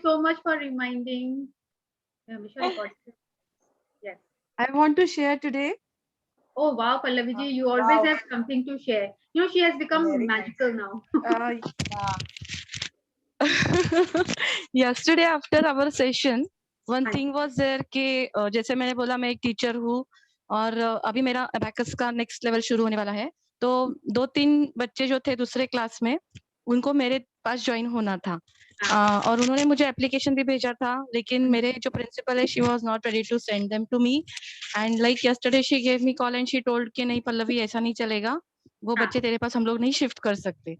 so much for reminding. Yes. I want to share today. Oh wow, Pallavi ji, you always have something to share. You know, she has become very magical now. Yesterday after our session, one thing was there कि जैसे मैंने बोला मैं एक teacher हूँ और अभी मेरा अबैकस का नेक्स्ट लेवल शुरू होने वाला है, तो 2-3 बच्चे जो थे दूसरे क्लास में उनको मेरे पास ज्वाइन होना था और उन्होंने मुझे एप्लीकेशन भी भेजा था, लेकिन मेरे जो प्रिंसिपल है she was not ready to send them to me and like yesterday she gave me call and she told कि नहीं पल्लवी ऐसा नहीं चलेगा, वो बच्चे तेरे पास हम लोग नहीं शिफ्ट कर सकते.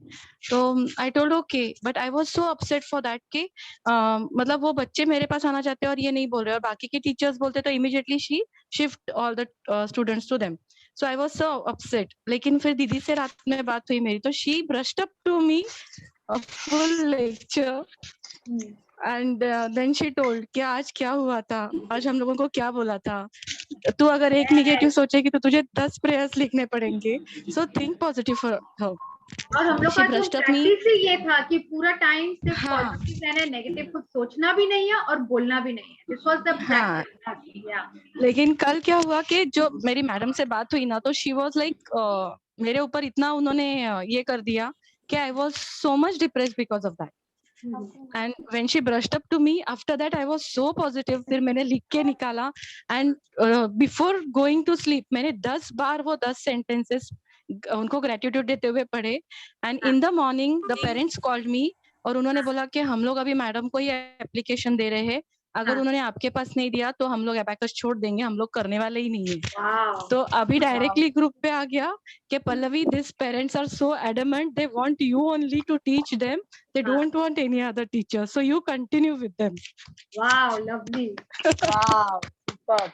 तो I told okay, but I was so upset for that कि मतलब वो बच्चे मेरे पास आना चाहते हैं और ये नहीं बोल रहे और बाकी के टीचर्स बोलते तो immediately she shift all the students to them. So I was so upset. लेकिन फिर दीदी से रात में बात हुई मेरी, तो she brushed up to me a full lecture and then she told कि आज क्या हुआ था, आज हम लोगों को क्या बोला था, तू अगर एक निगेटिव सोचेगी तो तुझे 10 प्रेयर्स लिखने पड़ेंगे, so think positive for her. और हम लोग का तो प्रैक्टिस ही ये था कि पूरा टाइम सिर्फ पॉजिटिव रहना है, नेगेटिव कुछ सोचना भी नहीं है और बोलना भी नहीं है. This was the practice. लेकिन कल क्या हुआ कि जो मेरी मैडम से बात हुई ना, तो शी वाज लाइक मेरे ऊपर इतना उन्होंने ये कर दिया कि आई was so much depressed because of that. And when she brushed up to me, after that I was so positive. फिर मैंने लिख के निकाला and before going to sleep मैंने 10 बार वो 10 sentences उनको gratitude देते हुए पढ़े. And in the morning the parents called me और उन्होंने बोला कि हम लोग अभी मैडम को ही एप्लीकेशन दे रहे हैं, अगर उन्होंने आपके पास नहीं दिया तो हम लोग अबैकस छोड़ देंगे, हम लोग करने वाले ही नहीं है. तो अभी डायरेक्टली ग्रुप पे आ गया कि Pallavi this parents are so adamant, they want you only to teach them, they don't want any other teacher, so you continue with them. Wow, lovely. Wow, superb.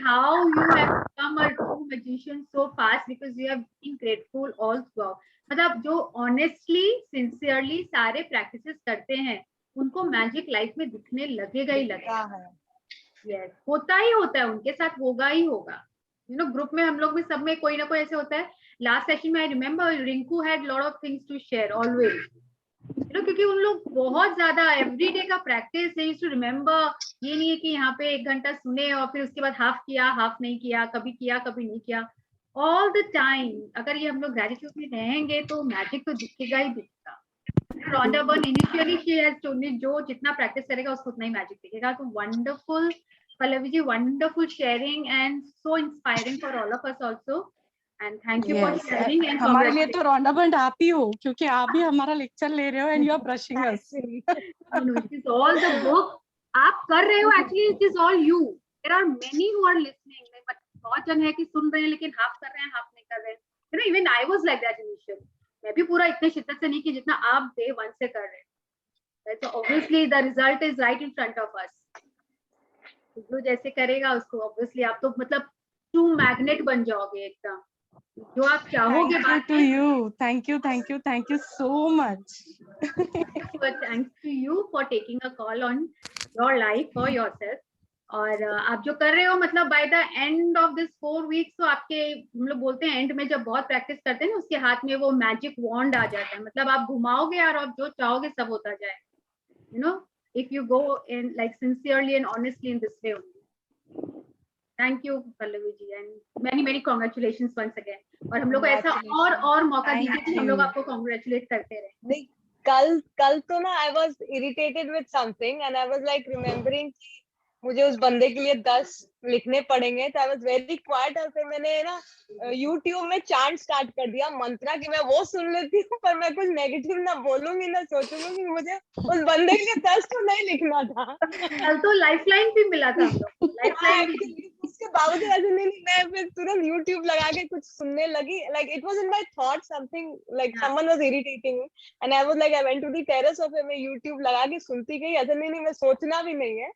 How you have become a true magician so fast because you have been grateful all throughout. मतलब जो honestly, sincerely सारे practices करते हैं उनको magic life में दिखने लगेगा ही लगेगा. Yes, होता ही होता है, उनके साथ होगा ही होगा. You know, ग्रुप में हम लोग भी सब में कोई ना कोई ऐसे होता है. लास्ट सेशन में I remember Rinku had lot of things to share always. You know, क्योंकि उन लोग बहुत ज्यादा एवरीडे का प्रैक्टिस है टू रिमेम्बर. ये नहीं है कि यहाँ पे 1 घंटा सुने और फिर उसके बाद हाफ किया हाफ नहीं किया, कभी नहीं किया, ऑल द टाइम. अगर ये हम लोग ग्रेटिट्यूड में रहेंगे तो मैजिक तो दिखेगा ही दिखेगा. Rhonda burn initially she has told me जो जितना प्रैक्टिस करेगा उसको उतना ही मैजिक दिखेगा. तो wonderful Pallavi ji, wonderful sharing and so inspiring for all of us also. And thank you for sharing. And हमारे लिए तो रॉन्डा बर्न आप ही हो, क्योंकि आप भी हमारा लेक्चर ले रहे हो and you are brushing us. No, it is all the book. आप कर रहे हो, actually it is all you. There are many who are listening. But बहुत जन है कि सुन रहे हैं लेकिन हाफ कर रहे हैं हाफ नहीं कर रहे हैं. You know, even I was like that initially. मैं भी पूरा इतने शिद्दत से नहीं कि जितना आप day 1 से कर रहे हैं. So obviously the result is right in front of us. जो जैसे करेगा उसको ऑब्वियसली आप तो मतलब ट्रू मैग्नेट बन जाओगे एकदम, जो आप चाहोगे. Thank you so much. But thanks to you for taking a call on your life for yourself. और आप जो कर रहे हो मतलब by the end of this 4 weeks तो आपके, हम लोग बोलते हैं एंड में जब बहुत प्रैक्टिस करते हैं ना उसके हाथ में वो मैजिक वॉन्ड आ जाता है. मतलब आप घुमाओगे और आप जो चाहोगे सब होता जाए. You know, if you go in like sincerely and honestly in this way only. Thank you Pallavi ji and many congratulations once again. और हम लोग को ऐसा और मौका दीजिए कि हम लोग आपको congratulate करते रहें. नहीं, कल तो ना I was irritated with something and I was like remembering मुझे उस बंदे के लिए 10 लिखने पड़ेंगे, तो आई वाज वेरी क्वाइट. और फिर मैंने ना YouTube में चांट स्टार्ट कर दिया मंत्रा कि मैं वो सुन लेती हूँ पर मैं कुछ नेगेटिव ना बोलूंगी ना सोचूंगी कि मुझे उस बंदे के लिए 10 तो नहीं लिखना था. कल तो लाइफलाइन भी मिला था. लाइफलाइन उसके बावजूद ऐसे नहीं, मैं फिर तुरंत YouTube लगा के कुछ सुनने लगी. Like it was in my thought something like someone was irritating and I was like I went to the terrace और फिर मैं YouTube लगा के सुनती गई. ऐसा नहीं मैं सोचना भी नहीं है.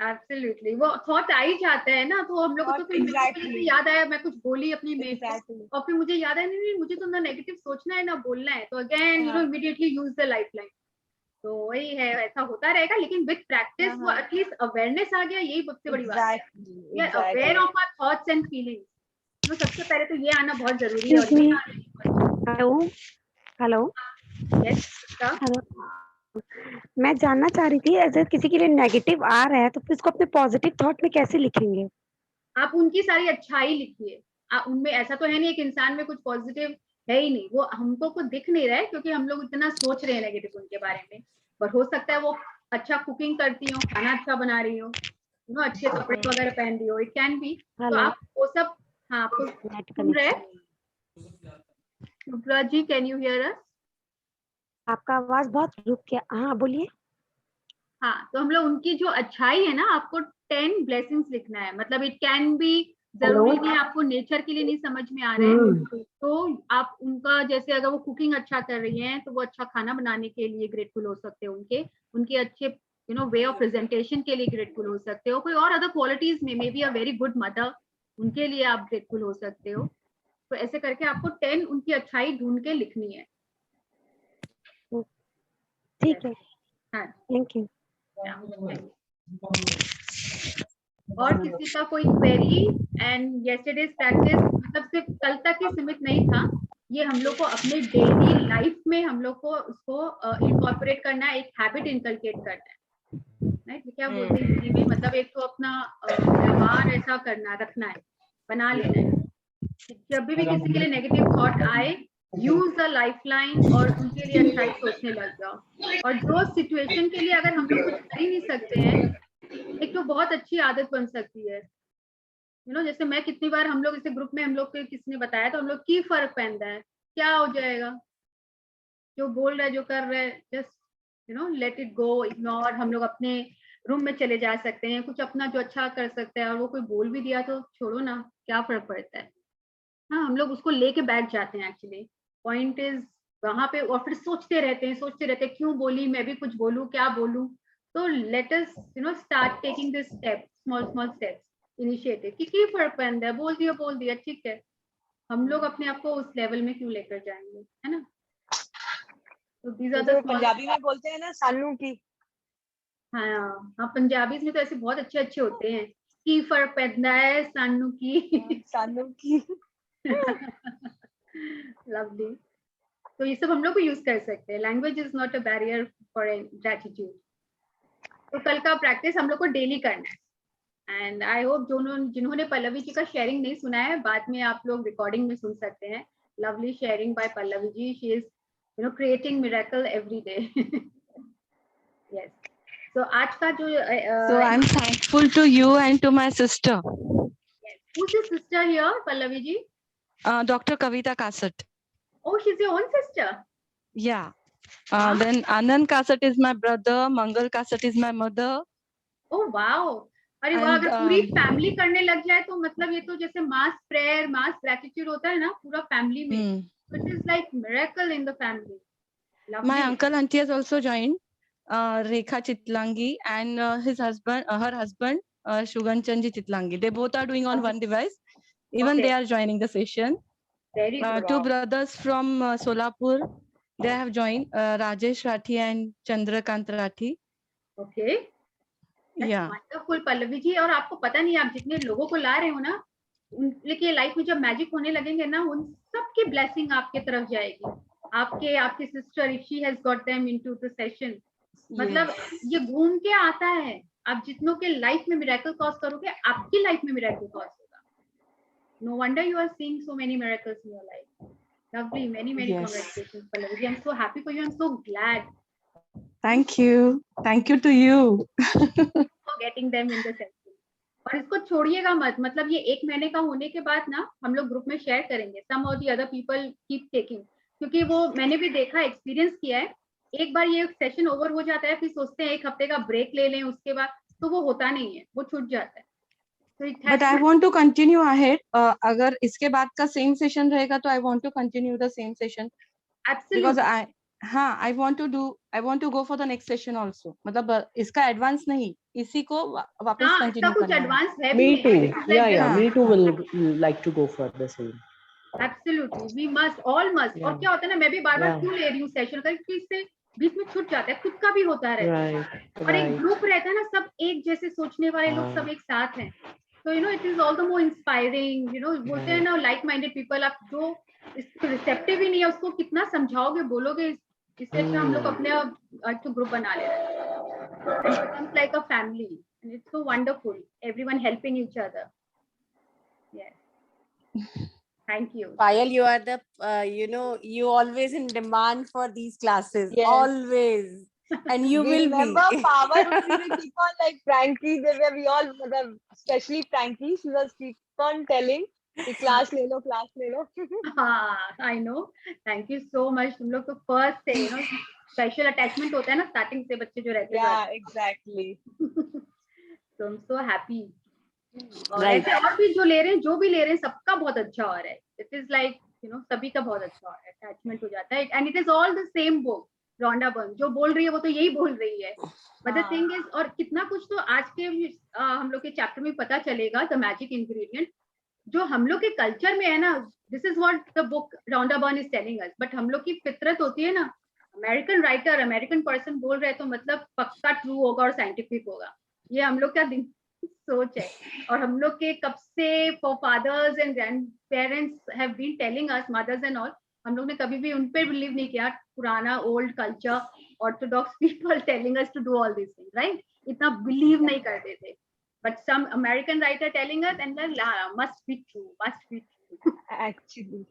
Absolutely. वो थॉट आ ही जाता है ना, तो हम लोग को तो फिर याद आया मैं कुछ बोली अपनी मेट और फिर मुझे याद आया नहीं मुझे तो ना नेगेटिव सोचना है ना बोलना है, तो again you know immediately use the lifeline. तो वही है, ऐसा होता रहेगा लेकिन विद प्रैक्टिस वो एटलीस्ट अवेयरनेस आ गया, यही सबसे बड़ी बात है. Aware of our thoughts and feelings. तो सबसे पहले तो ये आना बहुत जरूरी है. Hello Yes, Krishna? हेलो, मैं जानना चाह रही थी अगर किसी के लिए नेगेटिव आ रहा है तो फिर इसको अपने पॉजिटिव थॉट में कैसे लिखेंगे? आप उनकी सारी अच्छाई लिखिए। उनमें ऐसा तो है नहीं एक इंसान में कुछ पॉजिटिव है ही नहीं, वो हमको कुछ दिख नहीं रहा है क्योंकि हम लोग इतना सोच रहे हैं नेगेटिव उनके बारे में। पर हो सकता है वो अच्छा कुकिंग करती हो, खाना अच्छा बना रही हो, अच्छे कपड़े वगैरह पहन रही हो, इट कैन बी। तो हेलो, आप वो सब, हाँ, आपको नेट सुन रहे हैं? Connection Shubhra ji, can you hear us? आपका आवाज बहुत रुक गया। हाँ, बोलिए। हाँ, तो हम लोग उनकी जो अच्छाई है ना, आपको 10 ब्लेसिंग्स लिखना है। मतलब इट कैन बी, जरूरी नहीं आपको नेचर के लिए नहीं समझ में आ रहे हैं तो आप उनका, जैसे अगर वो कुकिंग अच्छा कर रही हैं तो वो अच्छा खाना बनाने के लिए ग्रेटफुल हो सकते हो, उनके अच्छे वे ऑफ प्रेजेंटेशन के लिए ग्रेटफुल हो सकते हो। कोई और अदर क्वालिटीज में may be a very good mother, उनके लिए आप ग्रेटफुल हो सकते हो। तो ऐसे करके आपको 10 उनकी अच्छाई ढूंढ के लिखनी है। ठीक है, हाँ, थैंक यू। और किसी का कोई क्वेरी? एंड यस्टरडेज प्रैक्टिस मतलब सिर्फ कल तक ही सीमित नहीं था, ये हम लोग को अपने डेली लाइफ में हम लोग को उसको इनकॉर्पोरेट करना है, एक हैबिट इनकलकेट करना है, राइट? क्या बोलते हैं हिंदी में, मतलब एक तो अपना व्यवहार ऐसा करना, रखना है, बना लेना है। जब भी किसी के लिए नेगेटिव थॉट आए, यूज द लाइफ लाइन और उनके लिए अच्छाई सोचने लग जाओ। और जो सिचुएशन के लिए अगर हम लोग कुछ कर ही नहीं सकते हैं, एक तो बहुत अच्छी आदत बन सकती है। जैसे मैं कितनी बार, हम लोग इसे ग्रुप में हम लोग को किसने बताया, तो हम लोग की फर्क पहनता है, क्या हो जाएगा, जो बोल रहा है जो कर रहा है, just let it go, ignore. हम लोग अपने रूम में चले जा सकते हैं, कुछ अपना जो अच्छा कर सकते हैं, और वो कोई बोल भी दिया तो छोड़ो ना, क्या फर्क पड़ता है। हाँ, हम लोग उसको लेके बैठ जाते हैं। एक्चुअली पॉइंट इज वहां पे, और फिर सोचते रहते हैं क्यों बोली, मैं भी कुछ बोलूं, क्या बोलूं। तो let us start taking this step, small small steps, initiative, कि फर्क पड़ता है, बोल दिया ठीक है। हम लोग अपने आप को उस लेवल में क्यों लेकर जाएंगे, है ना? तो दीज आर द तो स्मॉल। पंजाबी में बोलते हैं ना सानू की। हाँ हाँ, पंजाबी में तो ऐसे बहुत अच्छे अच्छे होते हैं, की फर्क पैदा है सानू की। सानू की। लवली। तो ये सब हम लोग को यूज कर सकते हैं। Language is not a barrier for gratitude. तो कल का प्रैक्टिस हम लोग को डेली करना है। एंड आई होप जिन्होंने पल्लवी जी का शेयरिंग नहीं सुना है, बाद में आप लोग रिकॉर्डिंग में सुन सकते हैं। Lovely sharing by Pallavi ji, she is creating miracle every day. Yes. तो आज का जो So I'm thankful to you and to my sister, who's your sister here, Pallavi ji? Dr. Kavita Kasat. Oh, she's your own sister. Yeah. Wow. Then Anand Kasat is my brother. Mangal Kasat is my mother. Oh wow. अरे वाह, And अगर पूरी family करने लग जाए तो मतलब ये तो जैसे मास प्रेयर, मास ग्रेटिट्यूड होता है ना पूरा फैमिली में, it is like miracle in the family. my uncle auntie has also joined. Rekha Chitlangi and her husband, Shuganchanji Chitlangi. They both are doing on one device. Even Okay. they are joining the session. Very good. Two brothers from Solapur, they have joined, Rajesh Rathi and Chandrakant Rathi. Okay. That's Yeah. wonderful, Pallavi ji. और आपको पता नहीं, आप जितने लोगों को ला रहे हो ना, लेकिन लाइफ में जब मैजिक होने लगेंगे ना, उन सबकी ब्लेसिंग आपके तरफ जाएगी। आपकी sister, if she has got them into the session, मतलब ये घूम के आता है। आप जितनों के लाइफ में मिरेकल कॉज करोगे, आपकी लाइफ में मिरेकल कॉज होगा। No wonder you are seeing so many miracles in your life. Lovely, many congratulations, Pallavi. I'm so happy for you. I'm so glad. Thank you. Thank you to you. For getting them in the session. और इसको छोड़िएगा मत, मतलब ये 1 महीने का होने के बाद ना हम लोग ग्रुप में शेयर करेंगे। Some of the other people keep taking, क्योंकि वो मैंने भी देखा, एक्सपीरियंस किया है। एक बार ये सेशन ओवर हो जाता है, फिर सोचते हैं 1 हफ्ते का ब्रेक ले लें, उसके बाद तो वो होता नहीं है, वो छूट जाता है। But I want to continue ahead. अगर इसके बाद का same session रहेगा तो I want to continue the same session. Absolutely. Because I want to go for the next session also. मतलब इसका advance नहीं, इसी को वापस continue कुछ करना है. एडवांस है Me भी। too. Yeah. Me too will like to go for the same. Absolutely. We must, all must. और क्या होता है ना, मैं भी बार-बार क्यों ले रही हूँ सेशन, क्योंकि इससे बीच में छूट जाता है, खुद का भी होता रहता है। और एक ग्रुप रहता है ना, सब एक जैसे सोचने वाले लोग सब एक साथ हैं, तो it is all the more inspiring. बोलते हैं ना, लाइक माइंडेड पीपल। आप जो रिसेप्टिव ही नहीं है, उसको कितना समझाओगे, बोलोगे, इससे अच्छा हम लोग अपने तो ग्रुप बना ले रहे हैं. It becomes like a family and it's so wonderful. Everyone helping each other. Yes. Thank you. Payal, you are the, you always in demand for these classes. Yes. Always. And you We will remember be. Power used to keep on like Frankie, we all, especially Frankie, she was keep on telling कि class ले लो, class ले लो. I know. Thank you so much. तुम लोग तो first से, special attachment होता है ना starting से बच्चे जो रहते हैं. Yeah, exactly. So I'm so happy. और Right. ऐसे और भी जो ले रहे हैं, जो भी ले रहे हैं, सबका बहुत अच्छा हो रहा है. It is like, सभी का बहुत अच्छा हो रहा है. Attachment हो जाता है. And it is all the same book. Rhonda Byrne जो बोल रही है वो तो यही बोल रही है. But the thing is, और कितना कुछ तो आज के हम लोग के चैप्टर में पता चलेगा. The magic ingredient जो हम लोग के कल्चर में है ना, this is what the book Rhonda burn is telling us. But हम लोग की फितरत होती है ना, अमेरिकन राइटर, अमेरिकन पर्सन बोल रहे हैं तो मतलब पक्का ट्रू होगा और साइंटिफिक होगा. ये हम लोग का सोच है. और हम लोग के कब से fathers and grandparents have been telling us, mothers and all, हम लोग ने कभी भी उन पे बिलीव नहीं किया. पुराना old culture, orthodox people telling us to do all this things, right? इतना बिलीव नहीं करते थे. But some American writer telling us, and then must be true, must be true. Actually.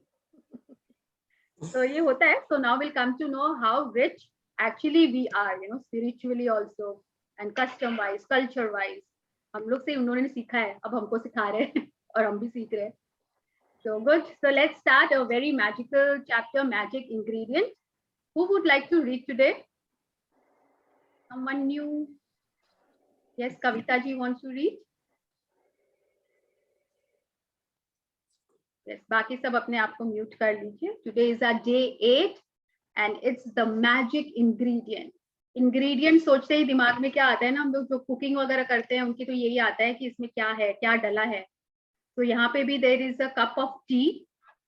So ये होता है. So now we'll come to know how rich actually we are, spiritually also and custom wise, culture wise. हम लोग से उन्होंने सीखा है, अब हमको सिखा रहे हैं और हम भी सीख रहे हैं. So good. So let's start a very magical chapter, magic ingredient. Who would like to read today? Someone new? Yes, Kavita ji wants to read. Yes, बाकी सब अपने आप को म्यूट कर लीजिए. Today is our day 8 and it's the magic ingredient. Ingredient सोचते ही दिमाग में क्या आता है ना, हम लोग जो कुकिंग वगैरह करते हैं उनकी तो यही आता है कि इसमें क्या है, क्या डला है. तो यहाँ पे भी there is a cup of tea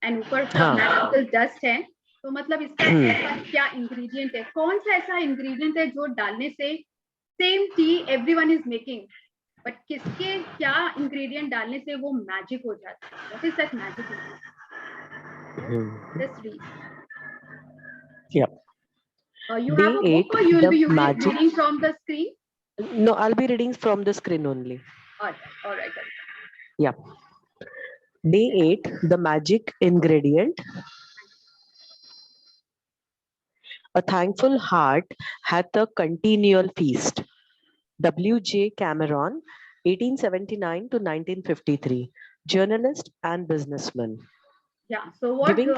and ऊपर सब magical dust है. तो मतलब इसका ऐसा क्या ingredient है, कौन सा ऐसा ingredient है जो डालने से same T everyone is making, but किसके क्या इंग्रेडिएंट डालने से वो मैजिक हो जाता है. What is that magic ingredient? Let's read. Yeah. You Day have a book 8, or you will the be magic- reading from the screen? No, I'll be reading from the screen only. All right. Yeah. Day 8, the magic ingredient. A thankful heart hath a continual feast. W.J. Cameron, 1879 to 1953, journalist and businessman. Yeah, so what Giving-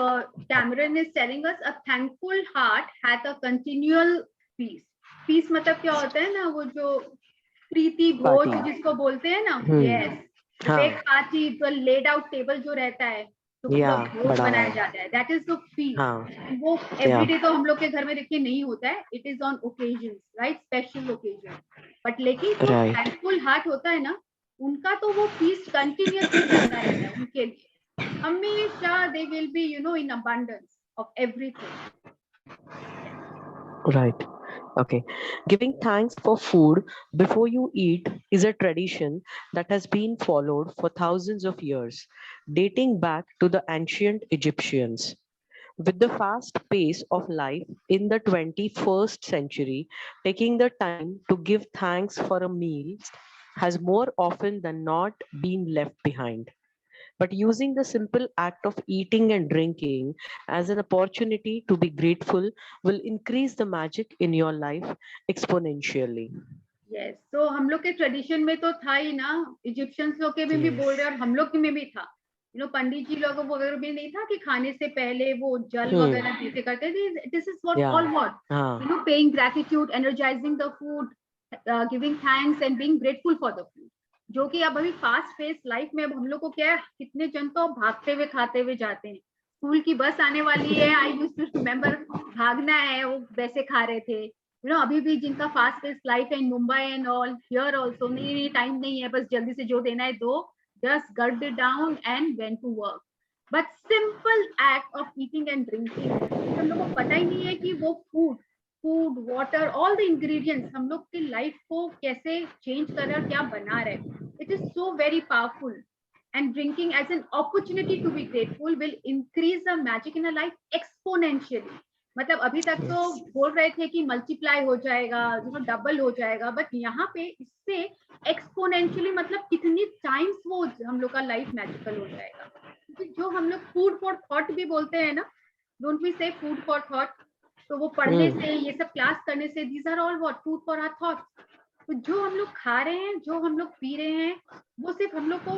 Cameron is telling us, a thankful heart hath a continual peace. Peace मतलब क्या होता है ना, वो जो प्रीति भोज Party. जिसको बोलते हैं ना. Yes. हाँ. एक पार्टी जो laid out टेबल जो रहता है, तो Yeah, भोज बड़ा बनाया वाला. जाता है. That is the feast. हाँ. वो एवरीडे तो हम लोग के घर में देखिए नहीं होता है. It is on occasion, right? Special occasion. But लेकिन जो Right. थैंकफुल हार्ट होता है ना, उनका तो वो फीस्ट कंटिन्यूअसली चलता रहता है उनके लिए. हमेशा they will be in abundance of everything. Right. Okay. Giving thanks for food before you eat is a tradition that has been followed for thousands of years, dating back to the ancient Egyptians. With the fast pace of life in the 21st century, taking the time to give thanks for a meal has more often than not been left behind. But using the simple act of eating and drinking as an opportunity to be grateful will increase the magic in your life exponentially. Yes. तो हम लोग के tradition में तो था ही ना, Egyptians लोग के भी बोल रहे हैं और हम लोग के में भी था. पंडित जी लोगों वगैरह भी नहीं था कि खाने से पहले वो जल वगैरह पीते करते थे. This is what all what paying gratitude, energising the food, giving thanks and being grateful for the food. जो कि अब अभी फास्ट पेस लाइफ में अब हम लोग को क्या है, कितने जन तो भागते हुए खाते हुए जाते हैं. स्कूल की बस आने वाली है, आई यूज्ड टू रिमेंबर, भागना है, वो वैसे खा रहे थे. अभी भी जिनका फास्ट पेस लाइफ है in Mumbai and all, here also, नहीं टाइम नहीं है, बस जल्दी से जो देना है दो, just gulped it down and went to work. But simple act of eating and drinking, हम लोग को पता ही नहीं है कि वो food, water, all the ingredients हम लोग की लाइफ को कैसे चेंज कर रहे हैं और क्या बना रहे हैं. It is so very powerful. And drinking as an opportunity to be grateful will increase the magic in our life exponentially. मतलब अभी तक तो बोल रहे थे कि मल्टीप्लाई हो जाएगा, डबल हो जाएगा, बट यहाँ पे इससे एक्सपोनेंशियली मतलब कितनी टाइम्स वो हम लोग का लाइफ मैजिकल हो जाएगा। क्योंकि जो हम लोग फूड फॉर थॉट भी बोलते हैं ना, don't we say food for thought, तो वो पढ़ने से, ये सब क्लास करने से, these are all what, food for our thoughts. तो जो हम लोग खा रहे हैं, जो हम लोग पी रहे हैं, वो सिर्फ हम लोग को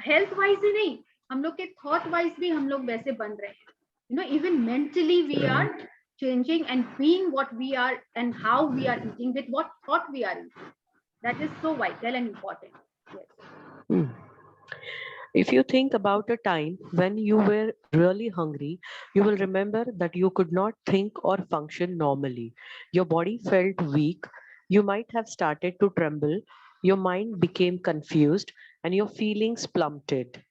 हेल्थ वाइज ही नहीं, हम लोग के थॉट वाइज भी हम लोग वैसे बन रहे हैं। Even mentally we are changing and being what we are and how we are eating, with what thought we are eating. That is so vital and important. Yes. If you think about a time when you were really hungry, you will remember that you could not think or function normally. Your body felt weak. You might have started to tremble. Your mind became confused and your feelings plummeted.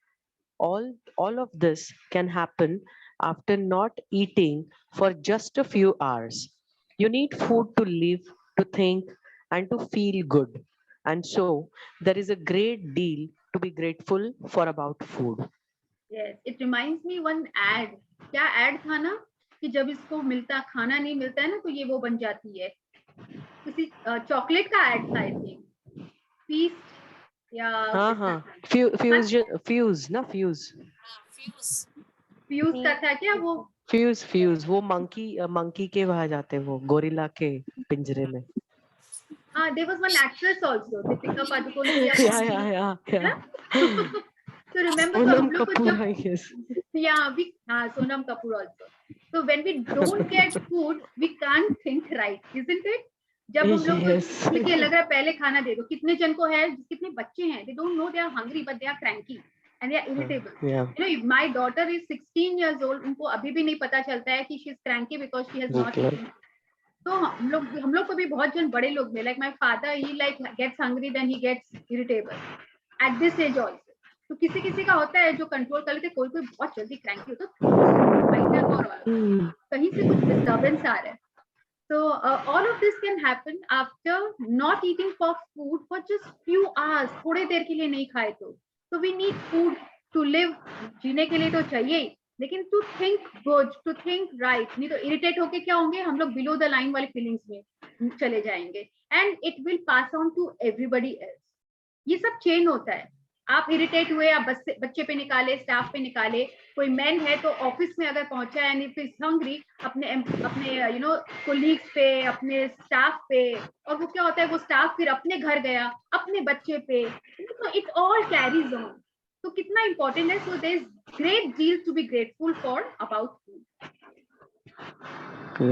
All of this can happen after not eating for just a few hours. You need food to live, to think, and to feel good. And so, there is a great deal to be grateful for about food. Yes, it reminds me one ad. क्या ad था ना कि जब इसको मिलता, खाना नहीं मिलता है ना, तो ये वो बन जाती है। किसी चॉकलेट का ad था, आई थिंक फीस्ट या हाँ फ्यूज का था क्या वो? फ्यूज वो मंकी के वहां जाते हैं, वो गोरिल्ला के पिंजरे में. हाँ, there was one actress also, Deepika Padukone की. Yeah. So remember, Sonam Kapoor, I guess. Sonam Kapoor also. So when we don't get food, we can't think right, isn't it? जब हम लोग देखिए लग रहा है पहले खाना दे दो, कितने जन को है, कितने बच्चे हैं, they don't know they are hungry but they are cranky and they are irritable. Yeah. My daughter is 16 years old, उनको अभी भी नहीं पता चलता है कि she is cranky because she has not eaten. तो हम लोग को भी बहुत जन बड़े लोग में, like my father, he like gets hungry then he gets irritable at this age also. तो किसी किसी का होता है जो कंट्रोल कर लेते, कोई बहुत जल्दी क्रैंकी होता है, कहीं से कुछ डिस्टर्बेंस आ रहा है. So all of this can happen after not eating for food for just few hours. थोड़े देर के लिए नहीं खाए तो. So we need food to live. जीने के लिए तो चाहिए ही, लेकिन to think good, to think right. नहीं तो इरिटेट होके क्या होंगे, हम लोग बिलो द लाइन वाली फीलिंग्स में चले जाएंगे, and it will pass on to everybody else. ये सब चेन होता है. आप इरिटेट हुए, आप बच्चे पे निकाले, स्टाफ पे निकाले, कोई मैन है तो ऑफिस में अगर पहुंचा है, इफ इज हंग्री, अपने कोलीग्स पे, अपने स्टाफ पे, और वो क्या होता है, वो स्टाफ फिर अपने घर गया, अपने बच्चे पे, तो इट ऑल कैरीज ऑन. तो कितना इंपॉर्टेंट है. So there is great deal to be grateful for about food.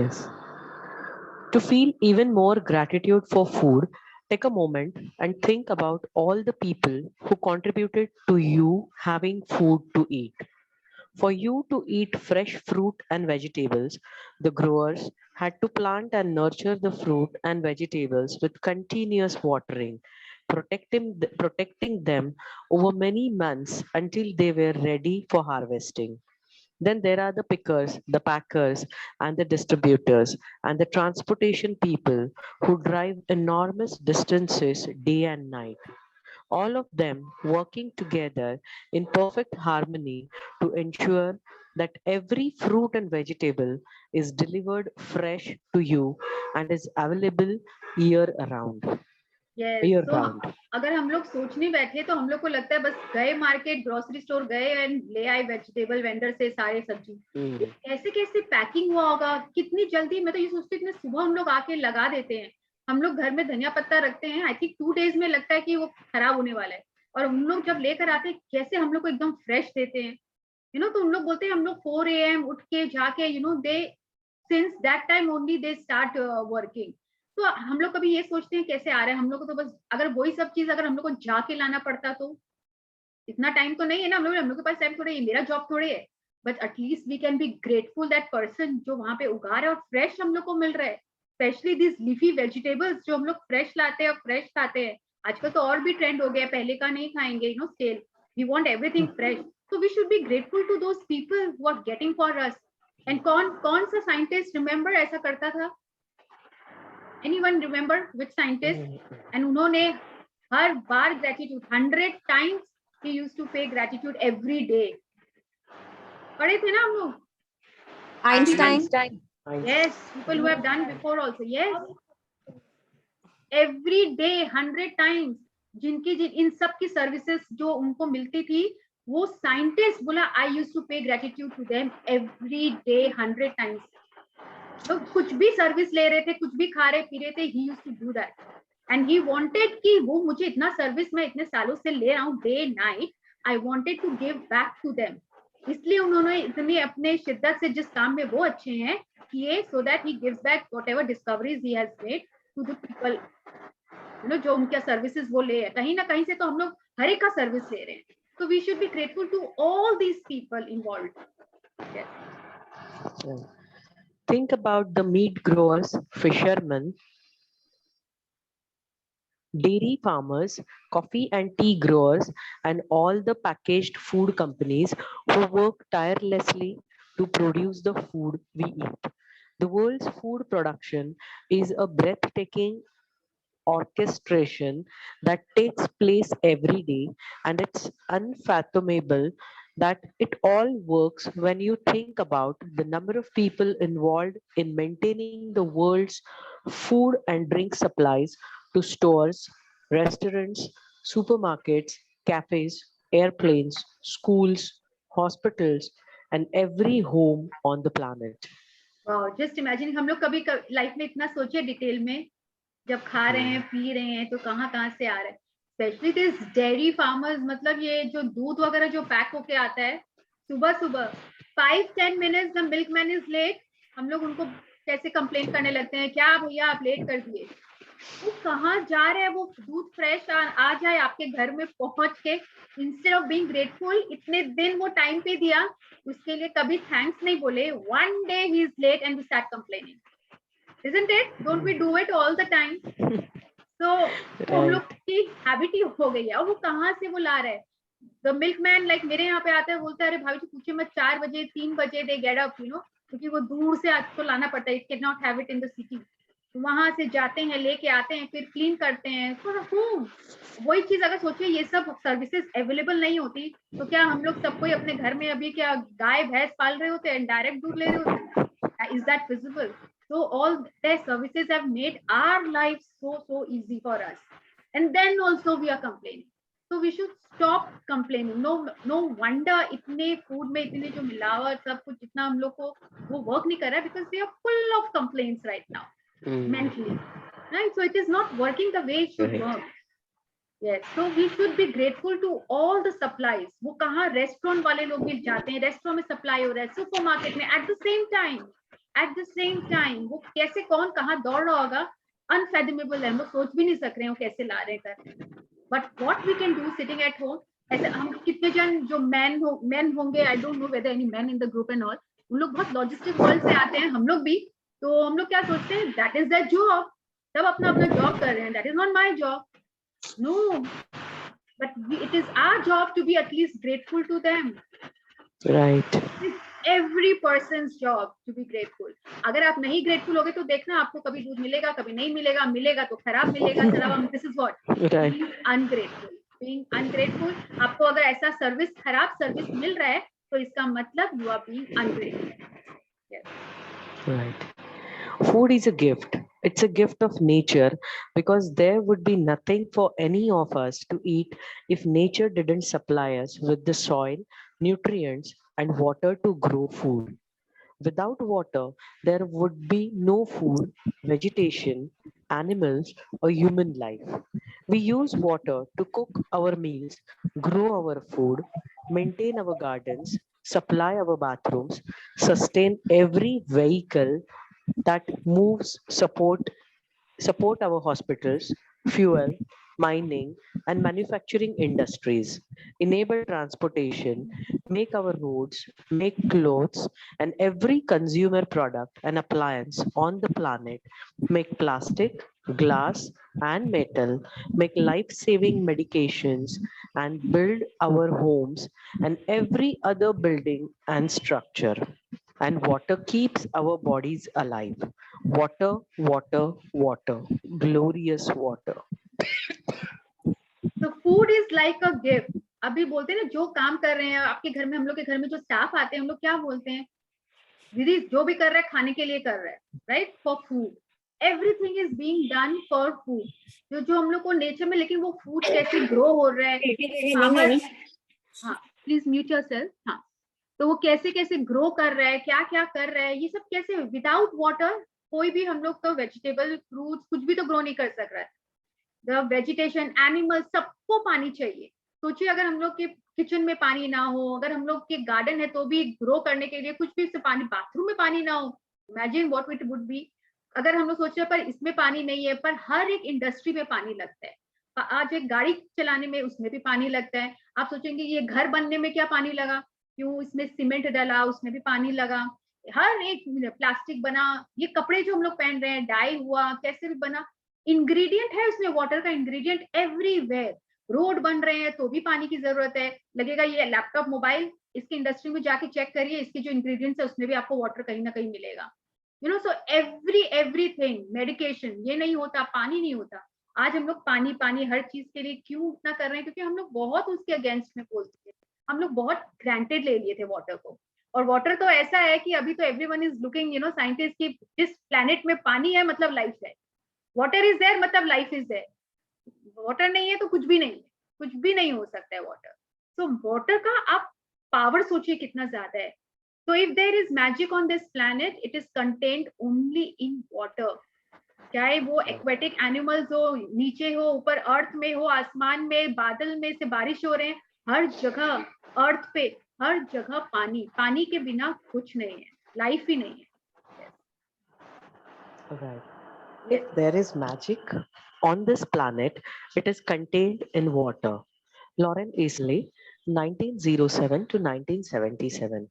Yes. To feel even more gratitude for food, take a moment and think about all the people who contributed to you having food to eat. For you to eat fresh fruit and vegetables, the growers had to plant and nurture the fruit and vegetables with continuous watering, protecting them over many months until they were ready for harvesting. Then there are the pickers, the packers, and the distributors, and the transportation people who drive enormous distances day and night. All of them working together in perfect harmony to ensure that every fruit and vegetable is delivered fresh to you and is available year round. Year तो round. अगर हम लोग सोचने बैठे तो हम लोग को लगता है बस गए मार्केट, ग्रोसरी स्टोर गए एंड ले आए वेजिटेबल वेंडर से सारे सब्जी. कैसे कैसे पैकिंग हुआ होगा, कितनी जल्दी. मैं तो ये सोचती हूँ सुबह हम लोग आके लगा देते हैं. हम लोग घर में धनिया पत्ता रखते हैं, आई थिंक 2 days में लगता है कि वो खराब होने वाला है, और हम लोग जब लेकर आते हैं कैसे हम लोग को एकदम फ्रेश देते हैं. तो उन लोग बोलते हैं हम लोग 4 AM उठ के जाके they since that time only they start working. तो हम लोग कभी ये सोचते हैं कैसे आ रहा है. हम लोग को तो बस अगर वही सब चीज अगर हम लोग को जाके लाना पड़ता तो इतना टाइम तो नहीं है ना. हम लोग के पास टाइम थोड़े है, मेरा जॉब थोड़े है, but at least we can be grateful that person जो वहां पे उगा रहा है और फ्रेश हम लोग को मिल रहा है. स्पेशली दिस लीफी वेजिटेबल्स जो हम लोग फ्रेश लाते हैं और फ्रेश खाते हैं. आजकल तो और भी ट्रेंड हो गया है, पहले का नहीं खाएंगे, stale. We want everything fresh. So we should be grateful to those people who are getting for us. And कौन सा साइंटिस्ट रिमेम्बर ऐसा करता था? Anyone remember which scientist? And उन्होंने हर बार gratitude 100 times he used to pay gratitude every day. पढ़े थे ना हम लोग? Einstein. Yes, people who have done before also. Yes, every day 100 times. जिनकी इन सब की सर्विसेज जो उनको मिलती थी, वो साइंटिस्ट बोला I use to pay gratitude to them every day 100 times. तो कुछ भी सर्विस ले रहे थे, कुछ भी खा रहे पी रहे थे, he use to do that. And he wanted कि वो मुझे इतना सर्विस मैं इतने सालों से ले रहा हूँ day night, I wanted to give back to them. इसलिए उन्होंने इतने अपने शिद्दत से जिस काम में वो अच्छे हैं किए, so that he gives back whatever discoveries he has made to the people, you know, जो उनके सर्विसेज वो ले रहे. कहीं ना कहीं से तो हम लोग हर एक का सर्विस ले रहे हैं. So we should be grateful to all these people involved. Yes. Yeah. Think about the meat growers, fishermen, dairy farmers, coffee and tea growers, and all the packaged food companies who work tirelessly to produce the food we eat. The world's food production is a breathtaking orchestration that takes place every day, and it's unfathomable that it all works when you think about the number of people involved in maintaining the world's food and drink supplies to stores, restaurants, supermarkets, cafes, airplanes, schools, hospitals, and every home on the planet. Wow, just imagine हम लोग कभी life में इतना सोचे detail में, जब खा रहे हैं पी रहे हैं तो कहाँ कहाँ से आ रहा है. स्पेशली दिस डेयरी फार्मर्स, मतलब ये जो दूध वगैरह जो पैक होके आता है सुबह सुबह 5-10 minutes, the milk man is late, हम लोग उनको कैसे कंप्लेन करने लगते हैं, क्या भैया आप लेट कर दिए. वो कहाँ जा रहे हैं, वो दूध फ्रेश आ जाए आपके घर में पहुंच के. इंस्टेड ऑफ बीइंग ग्रेटफुल, इतने दिन वो टाइम पे दिया, उसके लिए कभी थैंक्स नहीं बोले. One day he is late and we start complaining. Isn't it? Don't we do it all the time? So हम लोग की हैबिट ही हो गई है. और वो कहाँ से वो ला रहे हैं. The milkman, like मेरे यहाँ पे आता है, बोलता है अरे भाभी जी पूछे मत, 4 बजे 3 बजे they get up, you know, क्योंकि वो दूर से आपको लाना पड़ता है. It cannot have it in the city. वहां से जाते हैं, लेके आते हैं, फिर क्लीन करते हैं. For whom? वही चीज अगर सोचिए ये सब सर्विसेज अवेलेबल नहीं होती तो क्या हम लोग सब कोई अपने घर में अभी क्या गाय भैंस पाल रहे होते हैं, डायरेक्ट दूध ले रहे होते हैं? Is that visible? So all their services have made our lives so easy for us, and then also we are complaining. So we should stop complaining. No wonder इतने food में इतने जो मिलावट सब कुछ इतना हम लोग को वो work नहीं कर रहा है, because we are full of complaints right now, mentally, right? So it is not working the way it should work. Yes, so we should be grateful to all the supplies. वो कहाँ restaurant वाले लोग भी जाते हैं, restaurant में supply हो रहा है, सुपरमार्केट में at the same time वो कैसे कौन कहाँ दौड़ रहा होगा, अनफेथमेबल है. वो सोच भी नहीं सक रहे हैं वो कैसे ला रहे हैं. But what we can do sitting at home, ऐसे हम कितने जन जो मैन होंगे, I don't know whether any man in the group and all, उन लोग बहुत लॉजिस्टिक वर्ल्ड से आते हैं, हम लोग भी. तो हम लोग क्या सोचते हैं, दैट इज दैट जॉब, सब अपना अपना जॉब कर रहे हैं, that is not my job. No, but it is our job to be at least grateful to them. Right. It's every person's job to be grateful. अगर आप नहीं grateful होगे तो देखना आपको कभी दूध मिलेगा, कभी नहीं मिलेगा, मिलेगा तो खराब मिलेगा. This is what Right. being ungrateful. Being ungrateful, आपको अगर ऐसा सर्विस, खराब सर्विस मिल रहा है तो इसका मतलब you are being ungrateful. Yes. Right. Food is a gift. It's a gift of nature, because there would be nothing for any of us to eat if nature didn't supply us with the soil, nutrients, and water to grow food. Without water, there would be no food, vegetation, animals, or human life. We use water to cook our meals, grow our food, maintain our gardens, supply our bathrooms, sustain every vehicle that moves, support our hospitals, fuel, mining, and manufacturing industries, enable transportation, make our roads, make clothes, and every consumer product and appliance on the planet, make plastic, glass, and metal, make life-saving medications, and build our homes and every other building and structure. And water keeps our bodies alive. Water, water, water, glorious water. So food is like a gift. अभी बोलते हैं ना, जो काम कर रहे हैं आपके घर में, हम लोग के घर में जो स्टाफ आते हैं, हम लोग क्या बोलते हैं, दीदी जो भी कर रहा है खाने के लिए कर रहा है, right, for food, everything is being done for food. जो हम लोग को नेचर में, लेकिन वो फूड कैसे ग्रो हो रहा है, farmers, हाँ प्लीज म्यूट योरसेल्फ, हाँ, तो वो कैसे कैसे ग्रो कर रहा है, क्या क्या कर रहा है, ये सब कैसे, विदाउट वाटर कोई भी हम लोग तो वेजिटेबल फ्रूट्स कुछ भी तो ग्रो नहीं कर सक रहा है। द वेजिटेशन, एनिमल, सबको पानी चाहिए। सोचिए अगर हम लोग के किचन में पानी ना हो, अगर हम लोग के गार्डन है तो भी ग्रो करने के लिए कुछ भी से पानी, बाथरूम में पानी ना हो, imagine what it would be. अगर हम लोग सोचे पर इसमें पानी नहीं है, पर हर एक इंडस्ट्री में पानी लगता है। आज एक गाड़ी चलाने में उसमें भी पानी लगता है। आप सोचेंगे ये घर बनने में क्या पानी लगा, क्यों, इसमें सीमेंट डाला, उसमें भी पानी लगा। हर एक प्लास्टिक बना, ये कपड़े जो हम लोग पहन रहे हैं, डाई हुआ, कैसे भी बना, इंग्रेडिएंट है उसमें, वाटर का इंग्रेडिएंट एवरीवेयर। रोड बन रहे हैं तो भी पानी की जरूरत है। लगेगा ये लैपटॉप, मोबाइल, इसकी इंडस्ट्री में जाके चेक करिए, इसके जो इंग्रेडिएंट्स है उसमें भी आपको वाटर कहीं ना कहीं मिलेगा। You know, so everything, medication, ये नहीं होता, पानी नहीं होता। आज हम लोग पानी पानी हर चीज के लिए क्यों इतना कर रहे हैं, क्योंकि हम लोग बहुत उसके अगेंस्ट में बोलते थे, हम लोग बहुत ग्रांटेड ले लिए थे वाटर को। और वाटर तो ऐसा है कि अभी तो everyone is looking, you know, scientist की, जिस प्लेनेट में पानी है मतलब लाइफ है, वाटर इज देयर मतलब लाइफ इज देयर, वाटर नहीं है तो कुछ भी नहीं है, कुछ भी नहीं हो सकता है वाटर। सो वाटर का आप पावर सोचिए कितना ज्यादा है। So if there is magic on this planet, it is contained only in water. चाहे वो एक्वेटिक एनिमल्स हो, नीचे हो, ऊपर अर्थ में हो, आसमान में, बादल में से बारिश हो रहे हैं, हर जगह अर्थ पे हर जगह पानी, पानी के बिना कुछ नहीं है, लाइफ ही नहीं है। Right. If there is magic on this planet, it is contained in water. Lauren Easley, 1907 to 1977,